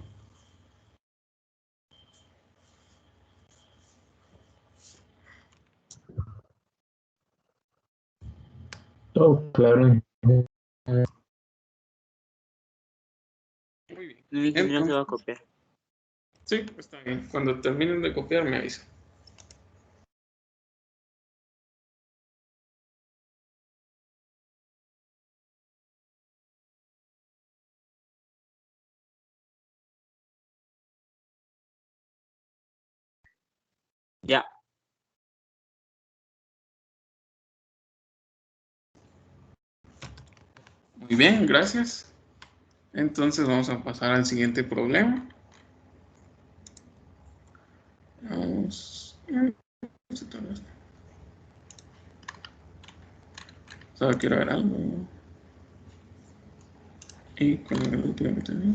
Todo claro. Mi ingeniero se Entonces, va a copiar. sí, está bien. Cuando terminen de copiar me avisan. Ya. Muy bien, gracias. Entonces vamos a pasar al siguiente problema. Vamos. Solo quiero ver algo. ¿Y cuál era el último que tenía?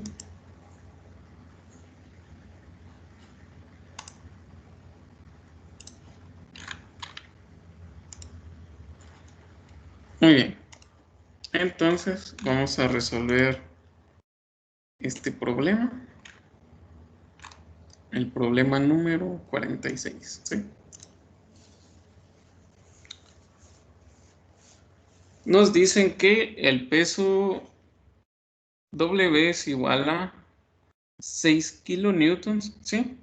Muy bien. Entonces vamos a resolver este problema. El problema número 46. ¿Sí? Nos dicen que el peso W es igual a 6 kilonewtons, ¿sí?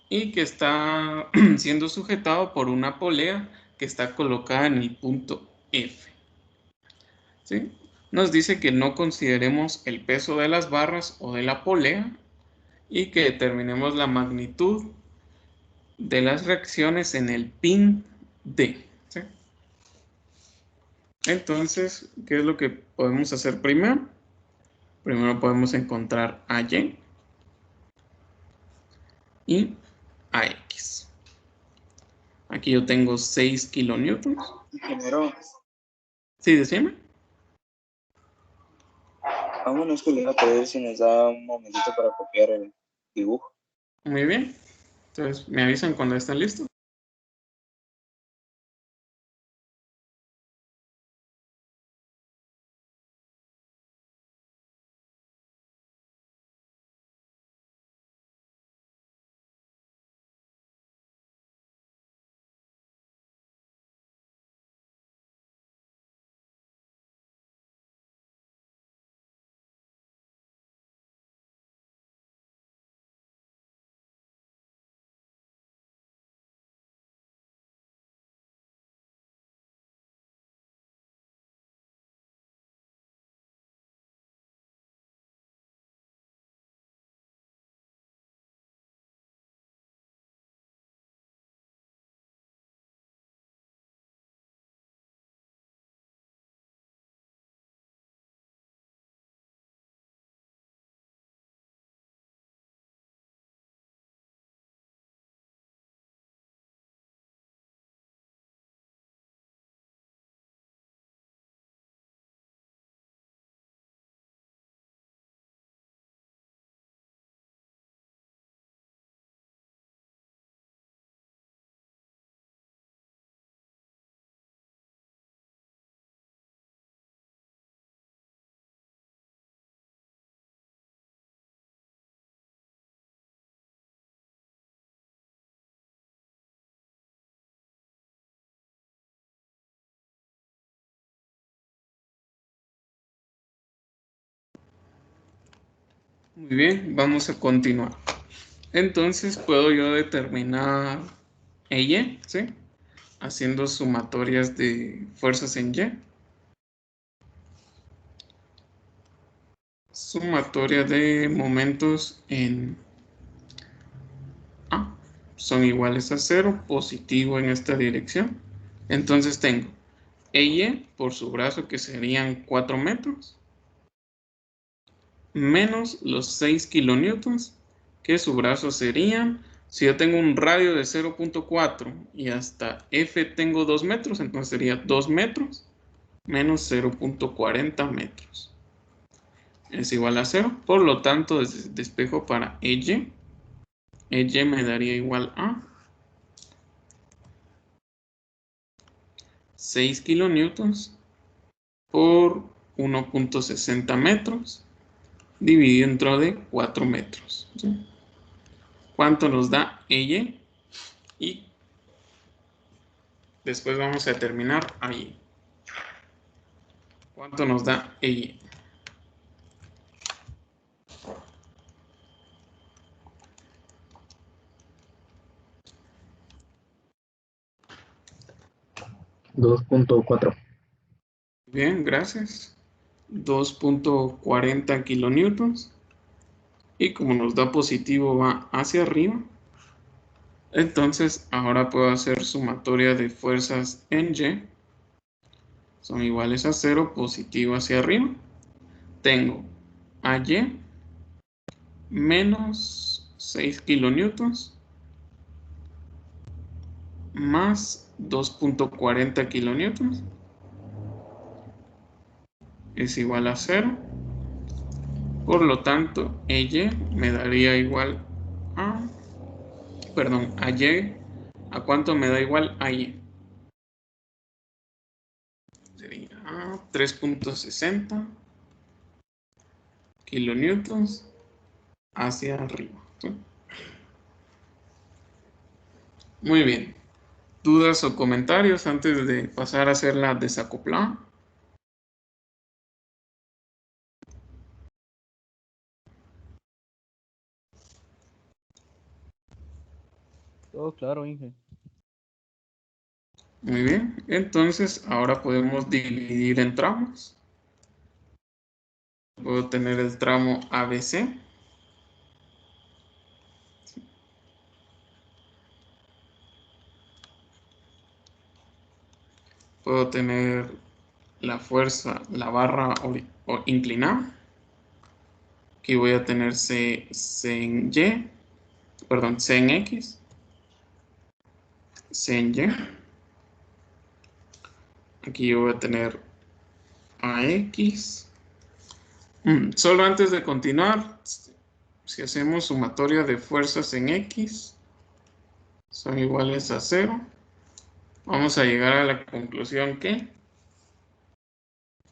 Y que está siendo sujetado por una polea que está colocada en el punto F. ¿Sí? Nos dice que no consideremos el peso de las barras o de la polea y que determinemos la magnitud de las reacciones en el pin D. ¿Sí? Entonces, ¿qué es lo que podemos hacer primero? Primero podemos encontrar a Y y a X. Aquí yo tengo 6 kilonewtons. Ingeniero, ¿Sí, decime? vámonos que le iba a pedir si nos da un momentito para copiar el dibujo. Muy bien. Entonces, me avisan cuando estén listos. Muy bien, vamos a continuar. Entonces puedo yo determinar Y, ¿sí? Haciendo sumatorias de fuerzas en Y. Sumatoria de momentos en A son iguales a 0, positivo en esta dirección. Entonces tengo EY por su brazo, que serían 4 metros, menos los 6 kilonewtons, que su brazo serían, si yo tengo un radio de 0.4 y hasta F tengo 2 metros, entonces sería 2 metros menos 0.40 metros. Es igual a 0, por lo tanto despejo para EY. EY me daría igual a 6 kilonewtons por 1.60 metros dividido entre 4 metros. ¿Sí? ¿Cuánto nos da EY? Y después vamos a terminar ahí. ¿Cuánto nos da EY? $2.4. Bien, gracias. 2.40 kilonewtons. Y como nos da positivo va hacia arriba. Entonces ahora puedo hacer sumatoria de fuerzas en Y. Son iguales a 0, positivo hacia arriba. Tengo a Y menos 6 kilonewtons más 2.40 kilonewtons es igual a 0. Por lo tanto, EY me daría igual a, a Y, ¿a cuánto me da igual a Y? Sería 3.60 kilonewtons hacia arriba. ¿Sí? Muy bien. ¿Dudas o comentarios antes de pasar a hacer la desacoplada? Todo claro, Inge. Muy bien. Entonces, ahora podemos dividir en tramos. Puedo tener el tramo ABC. Puedo tener la fuerza, la barra inclinada. Aquí voy a tener C en Y, perdón, C en X, C en Y. Aquí yo voy a tener AX. Solo antes de continuar, si hacemos sumatoria de fuerzas en X, son iguales a 0. Vamos a llegar a la conclusión que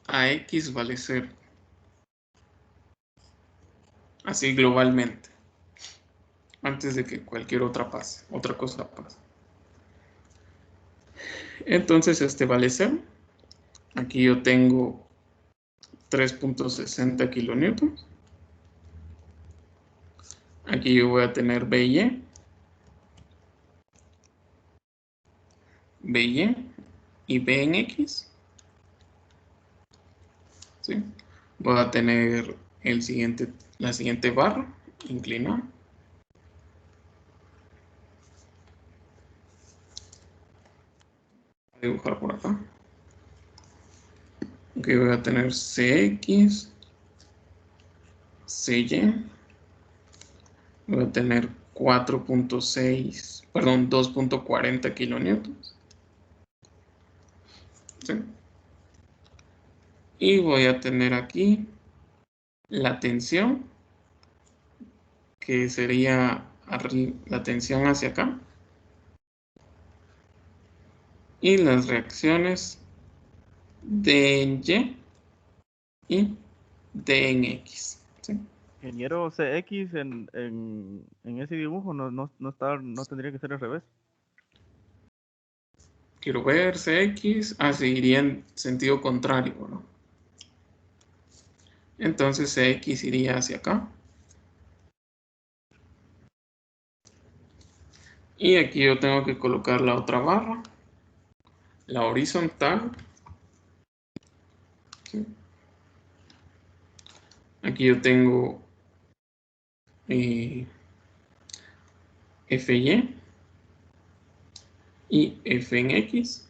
AX vale 0. Así globalmente. Antes de que cualquier otra cosa pase. Entonces este vale 0. Aquí yo tengo 3.60 kilonewtons. Aquí yo voy a tener BY. BY y B en X. ¿Sí? Voy a tener la siguiente barra inclinada. Voy a dibujar por acá. Aquí voy a tener CX, CY. Voy a tener 2.40 kilonewtons. ¿Sí? Y voy a tener aquí la tensión, que sería la tensión hacia acá. Y las reacciones D en Y y D en X. ¿Sí? Ingeniero, CX en ese dibujo no tendría que ser al revés. Quiero ver CX, iría en sentido contrario, ¿no? Entonces CX iría hacia acá Y aquí yo tengo que colocar la otra barra, la horizontal. ¿Sí? Aquí yo tengo FY y F en X.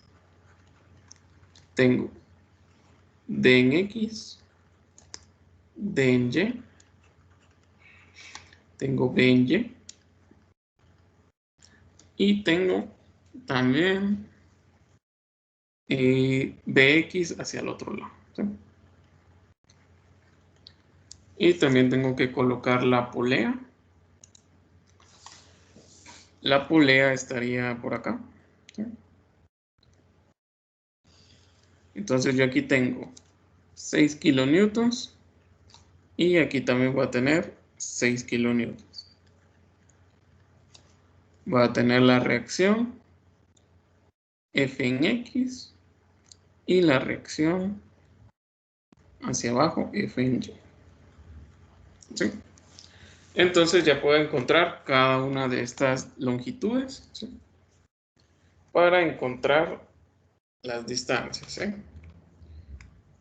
Tengo D en X, D en Y. Tengo B en Y. Y tengo también BX hacia el otro lado. ¿Sí? Y también tengo que colocar la polea. La polea estaría por acá. ¿Sí? Entonces yo aquí tengo 6 kilonewtons y aquí también voy a tener 6 kilonewtons. Voy a tener la reacción F en X y la reacción hacia abajo F en Y. ¿Sí? Entonces ya puedo encontrar cada una de estas longitudes, ¿sí? Para encontrar las distancias, ¿sí?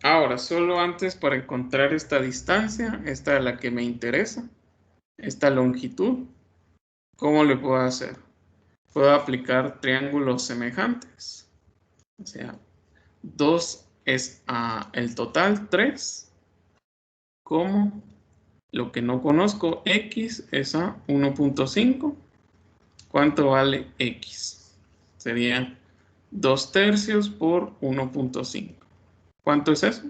Ahora, solo antes para encontrar esta distancia, esta es la que me interesa, esta longitud, ¿cómo le puedo hacer? Puedo aplicar triángulos semejantes. O sea, 2 es el total, 3, como lo que no conozco, X es a 1.5. ¿Cuánto vale X? Sería 2/3 por 1.5. ¿Cuánto es eso?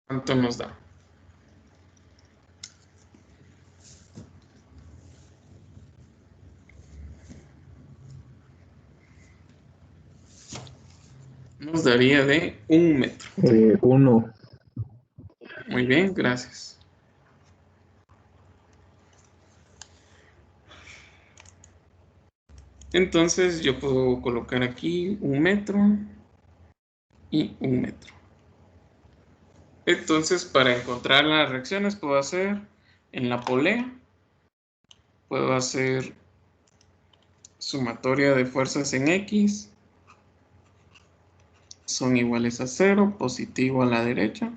¿Cuánto nos da? Nos daría de 1 metro. 1. Muy bien, gracias. Entonces yo puedo colocar aquí 1 metro y 1 metro. Entonces para encontrar las reacciones puedo hacer en la polea, puedo hacer sumatoria de fuerzas en X, son iguales a 0, positivo a la derecha.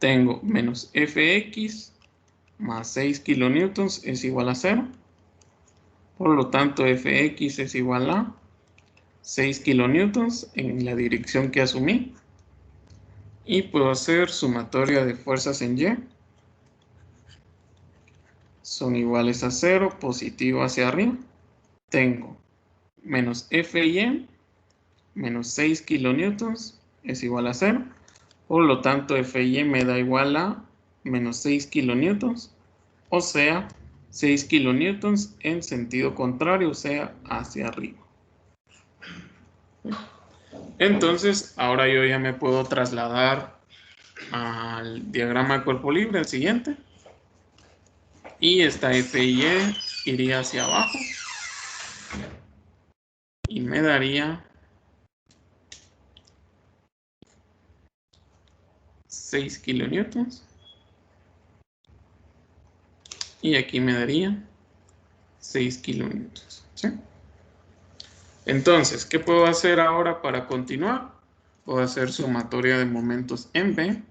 Tengo menos Fx más 6 kilonewtons es igual a 0. Por lo tanto, Fx es igual a 6 kilonewtons en la dirección que asumí. Y puedo hacer sumatoria de fuerzas en Y. Son iguales a 0, positivo hacia arriba. Tengo menos Fy menos 6 kilonewtons es igual a 0. Por lo tanto, Fy me da igual a menos 6 kilonewtons. O sea, 6 kilonewtons en sentido contrario, o sea, hacia arriba. Entonces, ahora yo ya me puedo trasladar al diagrama de cuerpo libre, al siguiente. Y esta Fy iría hacia abajo. Y me daría 6 kilonewtons. Y aquí me daría 6 kilonewtons. ¿Sí? Entonces, ¿qué puedo hacer ahora para continuar? Puedo hacer sumatoria de momentos en B.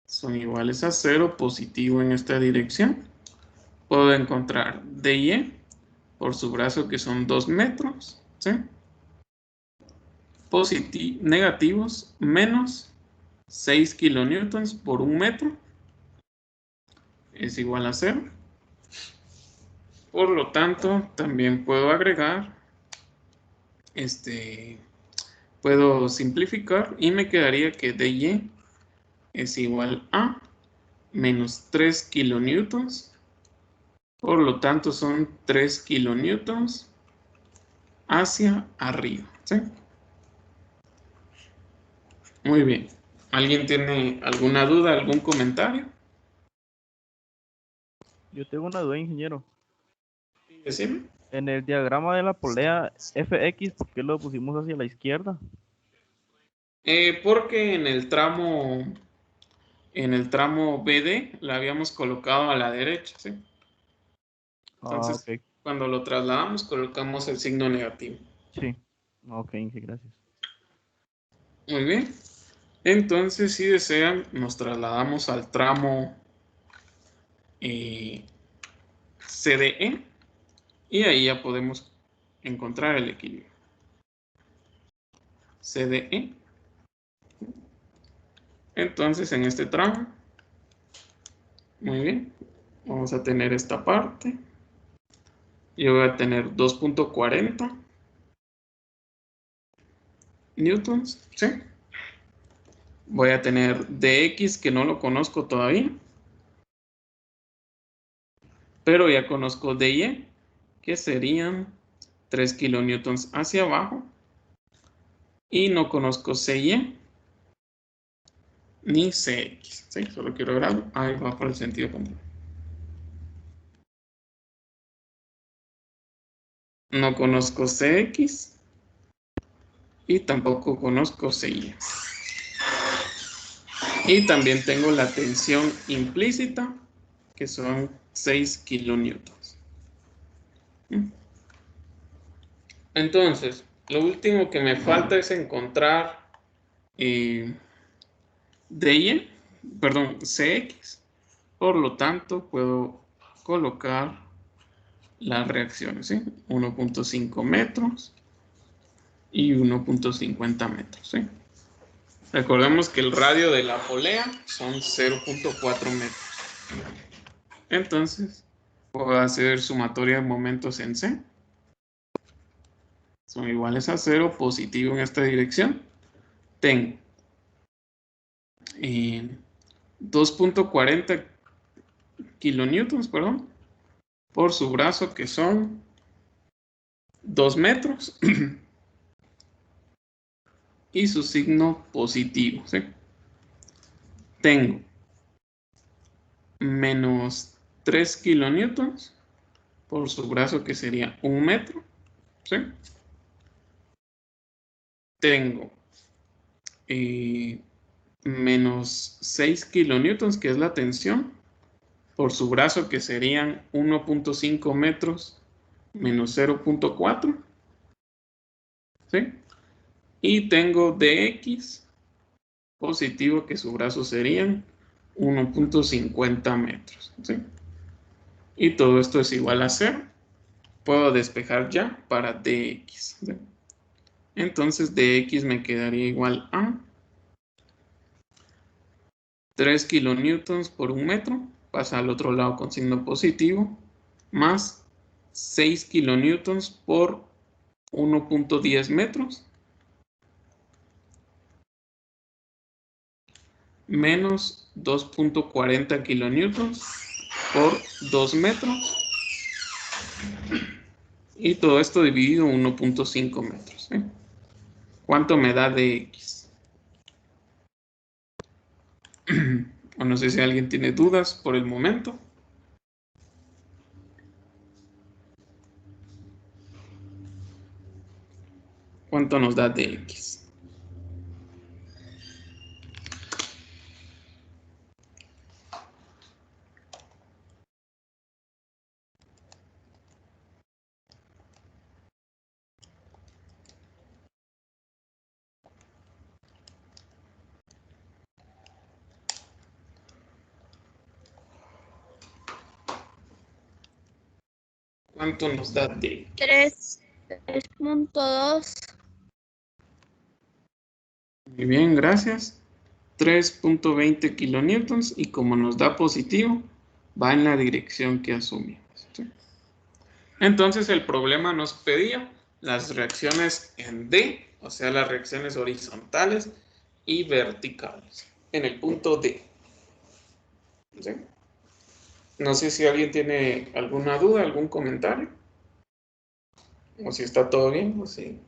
Son iguales a 0, positivo en esta dirección. Puedo encontrar dy por su brazo, que son 2 metros. ¿Sí? Negativos menos 6 kilonewtons por 1 metro. Es igual a 0. Por lo tanto, también puedo agregar, puedo simplificar y me quedaría que dy es igual a menos 3 kilonewtons. Por lo tanto, son 3 kilonewtons hacia arriba. ¿Sí? Muy bien. ¿Alguien tiene alguna duda, algún comentario? Yo tengo una duda, ingeniero. decime. En el diagrama de la polea FX, ¿por qué lo pusimos hacia la izquierda? Porque en el tramo BD la habíamos colocado a la derecha, ¿sí? Entonces, Ok. cuando lo trasladamos, colocamos el signo negativo. Sí. Ok, gracias. Muy bien. Entonces, si desean, nos trasladamos al tramo CDE y ahí ya podemos encontrar el equilibrio. CDE. Entonces, en este tramo, muy bien, vamos a tener esta parte. Yo voy a tener 2.40 newtons, ¿sí? Voy a tener dx, que no lo conozco todavía, pero ya conozco dy, que serían 3 kilonewtons hacia abajo, y no conozco cy ni cx, ¿sí? Solo quiero ver algo. Ahí va por el sentido contrario. No conozco cx y tampoco conozco cy. Y también tengo la tensión implícita, que son 6 kilonewtons. Entonces, lo último que me falta es encontrar Cx. Por lo tanto, puedo colocar las reacciones, ¿sí? 1.5 metros y 1.50 metros, ¿sí? Recordemos que el radio de la polea son 0.4 metros. Entonces, puedo hacer sumatoria de momentos en C. Son iguales a 0, positivo en esta dirección. Tengo 2.40 kilonewtons, perdón, por su brazo, que son 2 metros. Y su signo positivo, ¿sí? Tengo menos 3 kilonewtons por su brazo, que sería 1 metro, ¿sí? Tengo menos 6 kilonewtons, que es la tensión, por su brazo, que serían 1.5 metros menos 0.4, ¿sí? Y tengo dx positivo, que su brazo serían 1.50 metros, ¿sí? Y todo esto es igual a 0. Puedo despejar ya para dx, ¿sí? Entonces dx me quedaría igual a 3 kilonewtons por 1 metro, pasa al otro lado con signo positivo, más 6 kilonewtons por 1.10 metros, menos 2.40 kilonewtons por 2 metros, y todo esto dividido en 1.5 metros, ¿sí? ¿Cuánto me da dx? O no sé si alguien tiene dudas por el momento. ¿Cuánto nos da dx? ¿Cuánto nos da dx? 3.2. Muy bien, gracias. 3.20 kilonewtons, y como nos da positivo, va en la dirección que asumimos, ¿sí? Entonces el problema nos pedía las reacciones en D, o sea, las reacciones horizontales y verticales, en el punto D, ¿sí? No sé si alguien tiene alguna duda, algún comentario, o si está todo bien, o si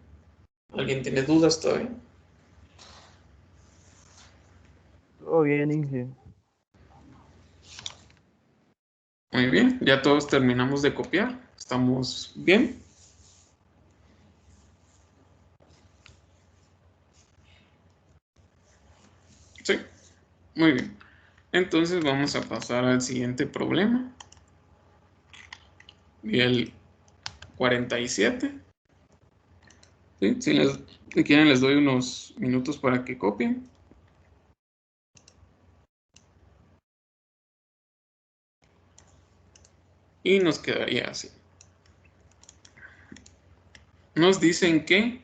alguien tiene dudas todavía. Todo bien, Inge. Muy bien, ya todos terminamos de copiar. ¿Estamos bien? Sí, muy bien. Entonces vamos a pasar al siguiente problema. Y el 47. ¿Sí? Si quieren les doy unos minutos para que copien. Y nos quedaría así. Nos dicen que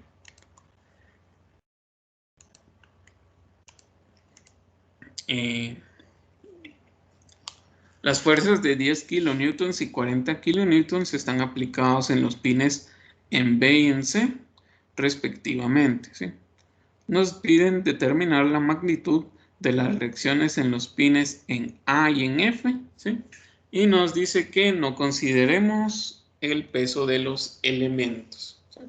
las fuerzas de 10 kilonewtons y 40 kilonewtons están aplicados en los pines en B y en C, respectivamente. ¿Sí? Nos piden determinar la magnitud de las reacciones en los pines en A y en F. ¿Sí? Y nos dice que no consideremos el peso de los elementos. ¿Sí?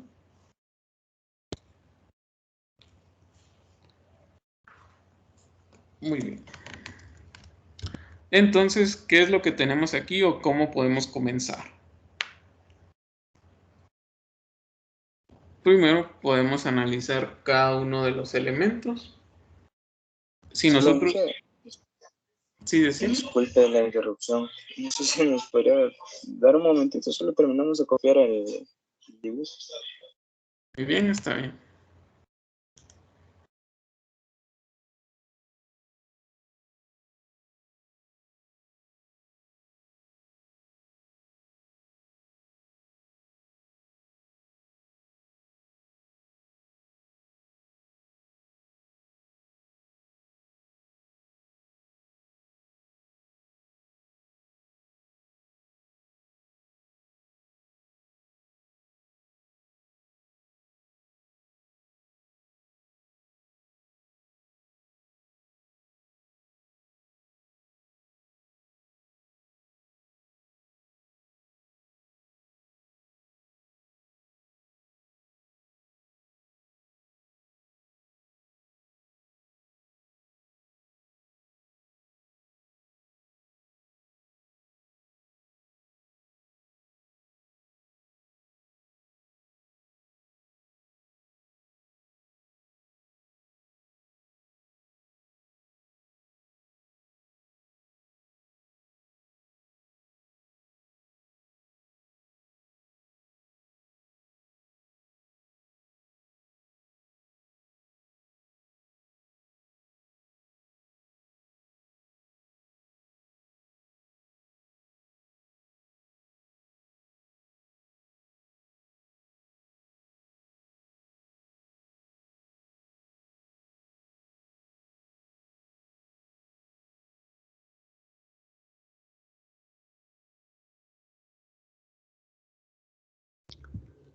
Muy bien. Entonces, ¿qué es lo que tenemos aquí o cómo podemos comenzar? Primero podemos analizar cada uno de los elementos. Si nosotros... Sí, decimos. Disculpe la interrupción. No sé si nos podría dar un momentito, solo terminamos de copiar el dibujo. Muy bien, está bien.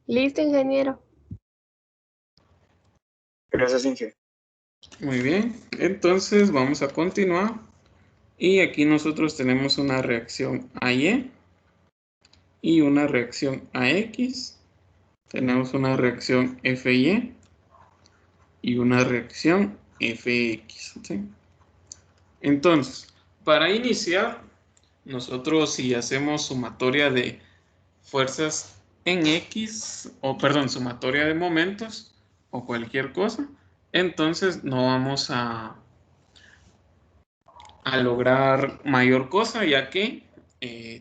Listo, ingeniero. Gracias, Inge. Muy bien, entonces vamos a continuar. Y aquí nosotros tenemos una reacción AY y una reacción AX. Tenemos una reacción FY y una reacción FX. ¿Sí? Entonces, para iniciar, nosotros si hacemos sumatoria de fuerzas en X, o perdón, sumatoria de momentos o cualquier cosa, entonces no vamos a lograr mayor cosa, ya que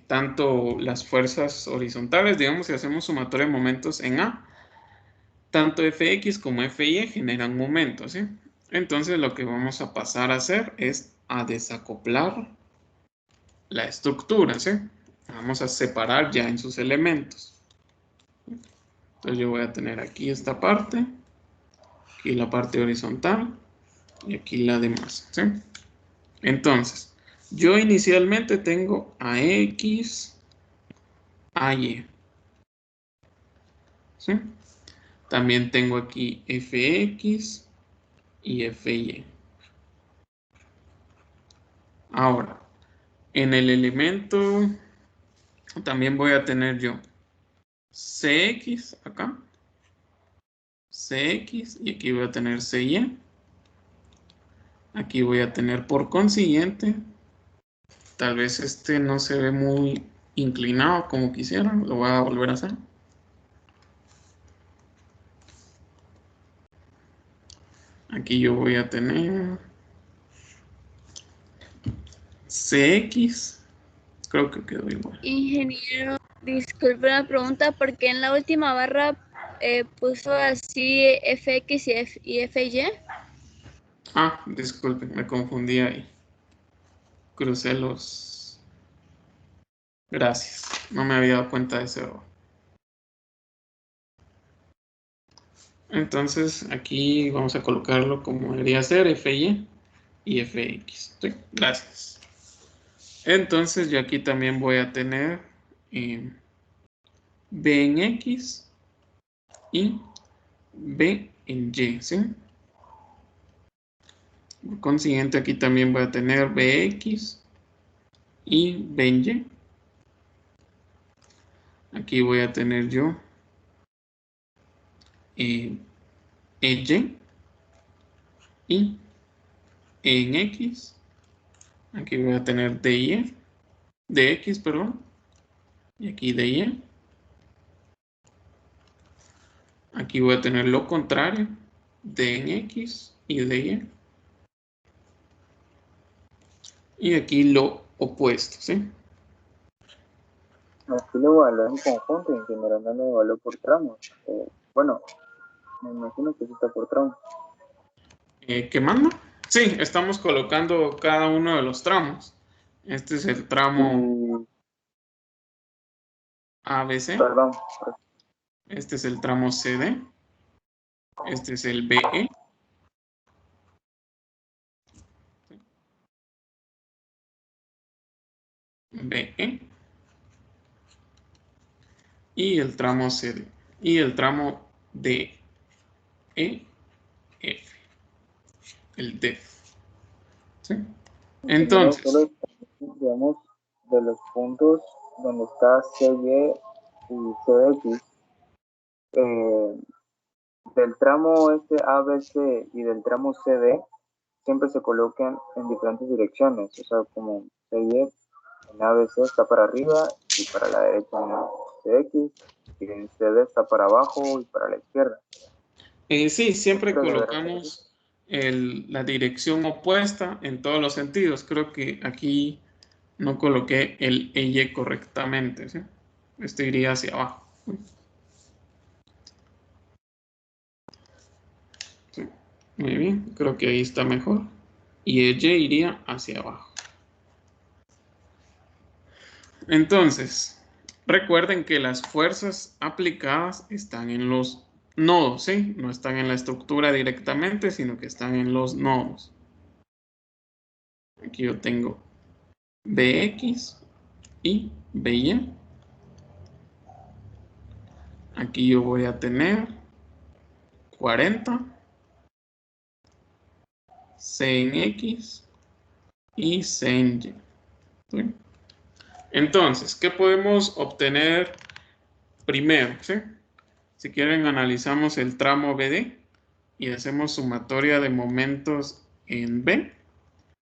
tanto las fuerzas horizontales, digamos, si hacemos sumatoria de momentos en A, tanto Fx como Fy generan momentos, ¿sí? Entonces lo que vamos a pasar a hacer es a desacoplar la estructura, ¿sí? Vamos a separar ya en sus elementos. Entonces yo voy a tener aquí esta parte, aquí la parte horizontal y aquí la demás, ¿sí? Entonces, yo inicialmente tengo a X, a Y. ¿Sí? También tengo aquí Fx y Fy. Ahora, en el elemento también voy a tener yo Cx acá, Cx y aquí voy a tener Cy. Aquí voy a tener por consiguiente, tal vez este no se ve muy inclinado como quisieran. Lo voy a volver a hacer. Aquí yo voy a tener CX. Creo que quedó igual. Ingeniero, disculpe la pregunta, porque en la última barra puso así FX y FY. Ah, disculpe, me confundí ahí. Crucé los... Gracias. No me había dado cuenta de ese error. Entonces aquí vamos a colocarlo como debería ser, FY y FX. ¿Sí? Gracias. Entonces yo aquí también voy a tener B en X y B en Y. ¿Sí? Por consiguiente aquí también voy a tener BX y B en Y. Aquí voy a tener yo EY y en X. Aquí voy a tener DY, DX, perdón. Y aquí DY. Aquí voy a tener lo contrario, D en X y DY. Y aquí lo opuesto, ¿sí? Aquí lo evalué en conjunto, ingeniero, no lo evalué por tramos. Bueno, me imagino que sí está por tramos. ¿Qué manda? Sí, estamos colocando cada uno de los tramos. Este es el tramo ABC. Perdón. Este es el tramo CD. Este es el BE. BE. Y el tramo CD. Y el tramo DE. F. El DEF. ¿Sí? Entonces. Solo, digamos, de los puntos donde está CY y CX, del tramo ABC y del tramo CD, siempre se colocan en diferentes direcciones. O sea, como CY en ABC está para arriba y para la derecha en CX, y en CD está para abajo y para la izquierda. Sí, siempre colocamos la dirección opuesta en todos los sentidos. Creo que aquí no coloqué el EY correctamente, ¿sí? Este iría hacia abajo. Sí, muy bien, creo que ahí está mejor. Y el Y iría hacia abajo. Entonces, recuerden que las fuerzas aplicadas están en los nodos, ¿sí? No están en la estructura directamente, sino que están en los nodos. Aquí yo tengo BX y BY. Aquí yo voy a tener 40, C en X y C en Y. ¿Sí? Entonces, ¿qué podemos obtener primero? ¿Sí? Si quieren, analizamos el tramo BD y hacemos sumatoria de momentos en B.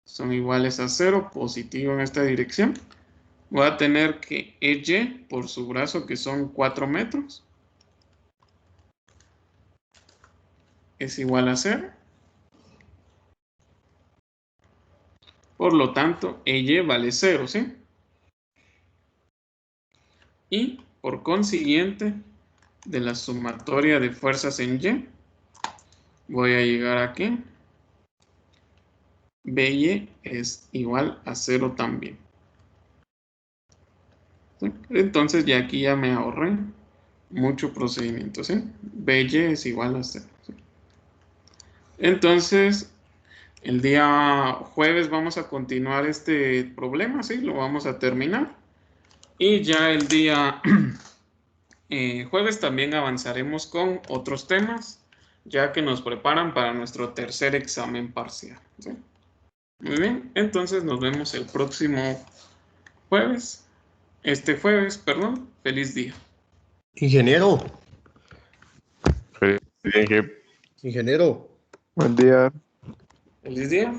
Son iguales a 0, positivo en esta dirección. Voy a tener que EY por su brazo, que son 4 metros, es igual a 0. Por lo tanto, EY vale 0, ¿sí? Y por consiguiente, de la sumatoria de fuerzas en Y, voy a llegar aquí. BY es igual a 0 también. ¿Sí? Entonces ya aquí ya me ahorré mucho procedimiento, ¿sí? BY es igual a 0. ¿Sí? Entonces, el día jueves vamos a continuar este problema, ¿sí? Lo vamos a terminar. Y ya el día jueves también avanzaremos con otros temas, ya que nos preparan para nuestro tercer examen parcial, ¿sí? Muy bien, entonces nos vemos el próximo jueves. Este jueves, perdón. Feliz día. Ingeniero. Feliz día, Ingeniero. Buen día. Feliz día.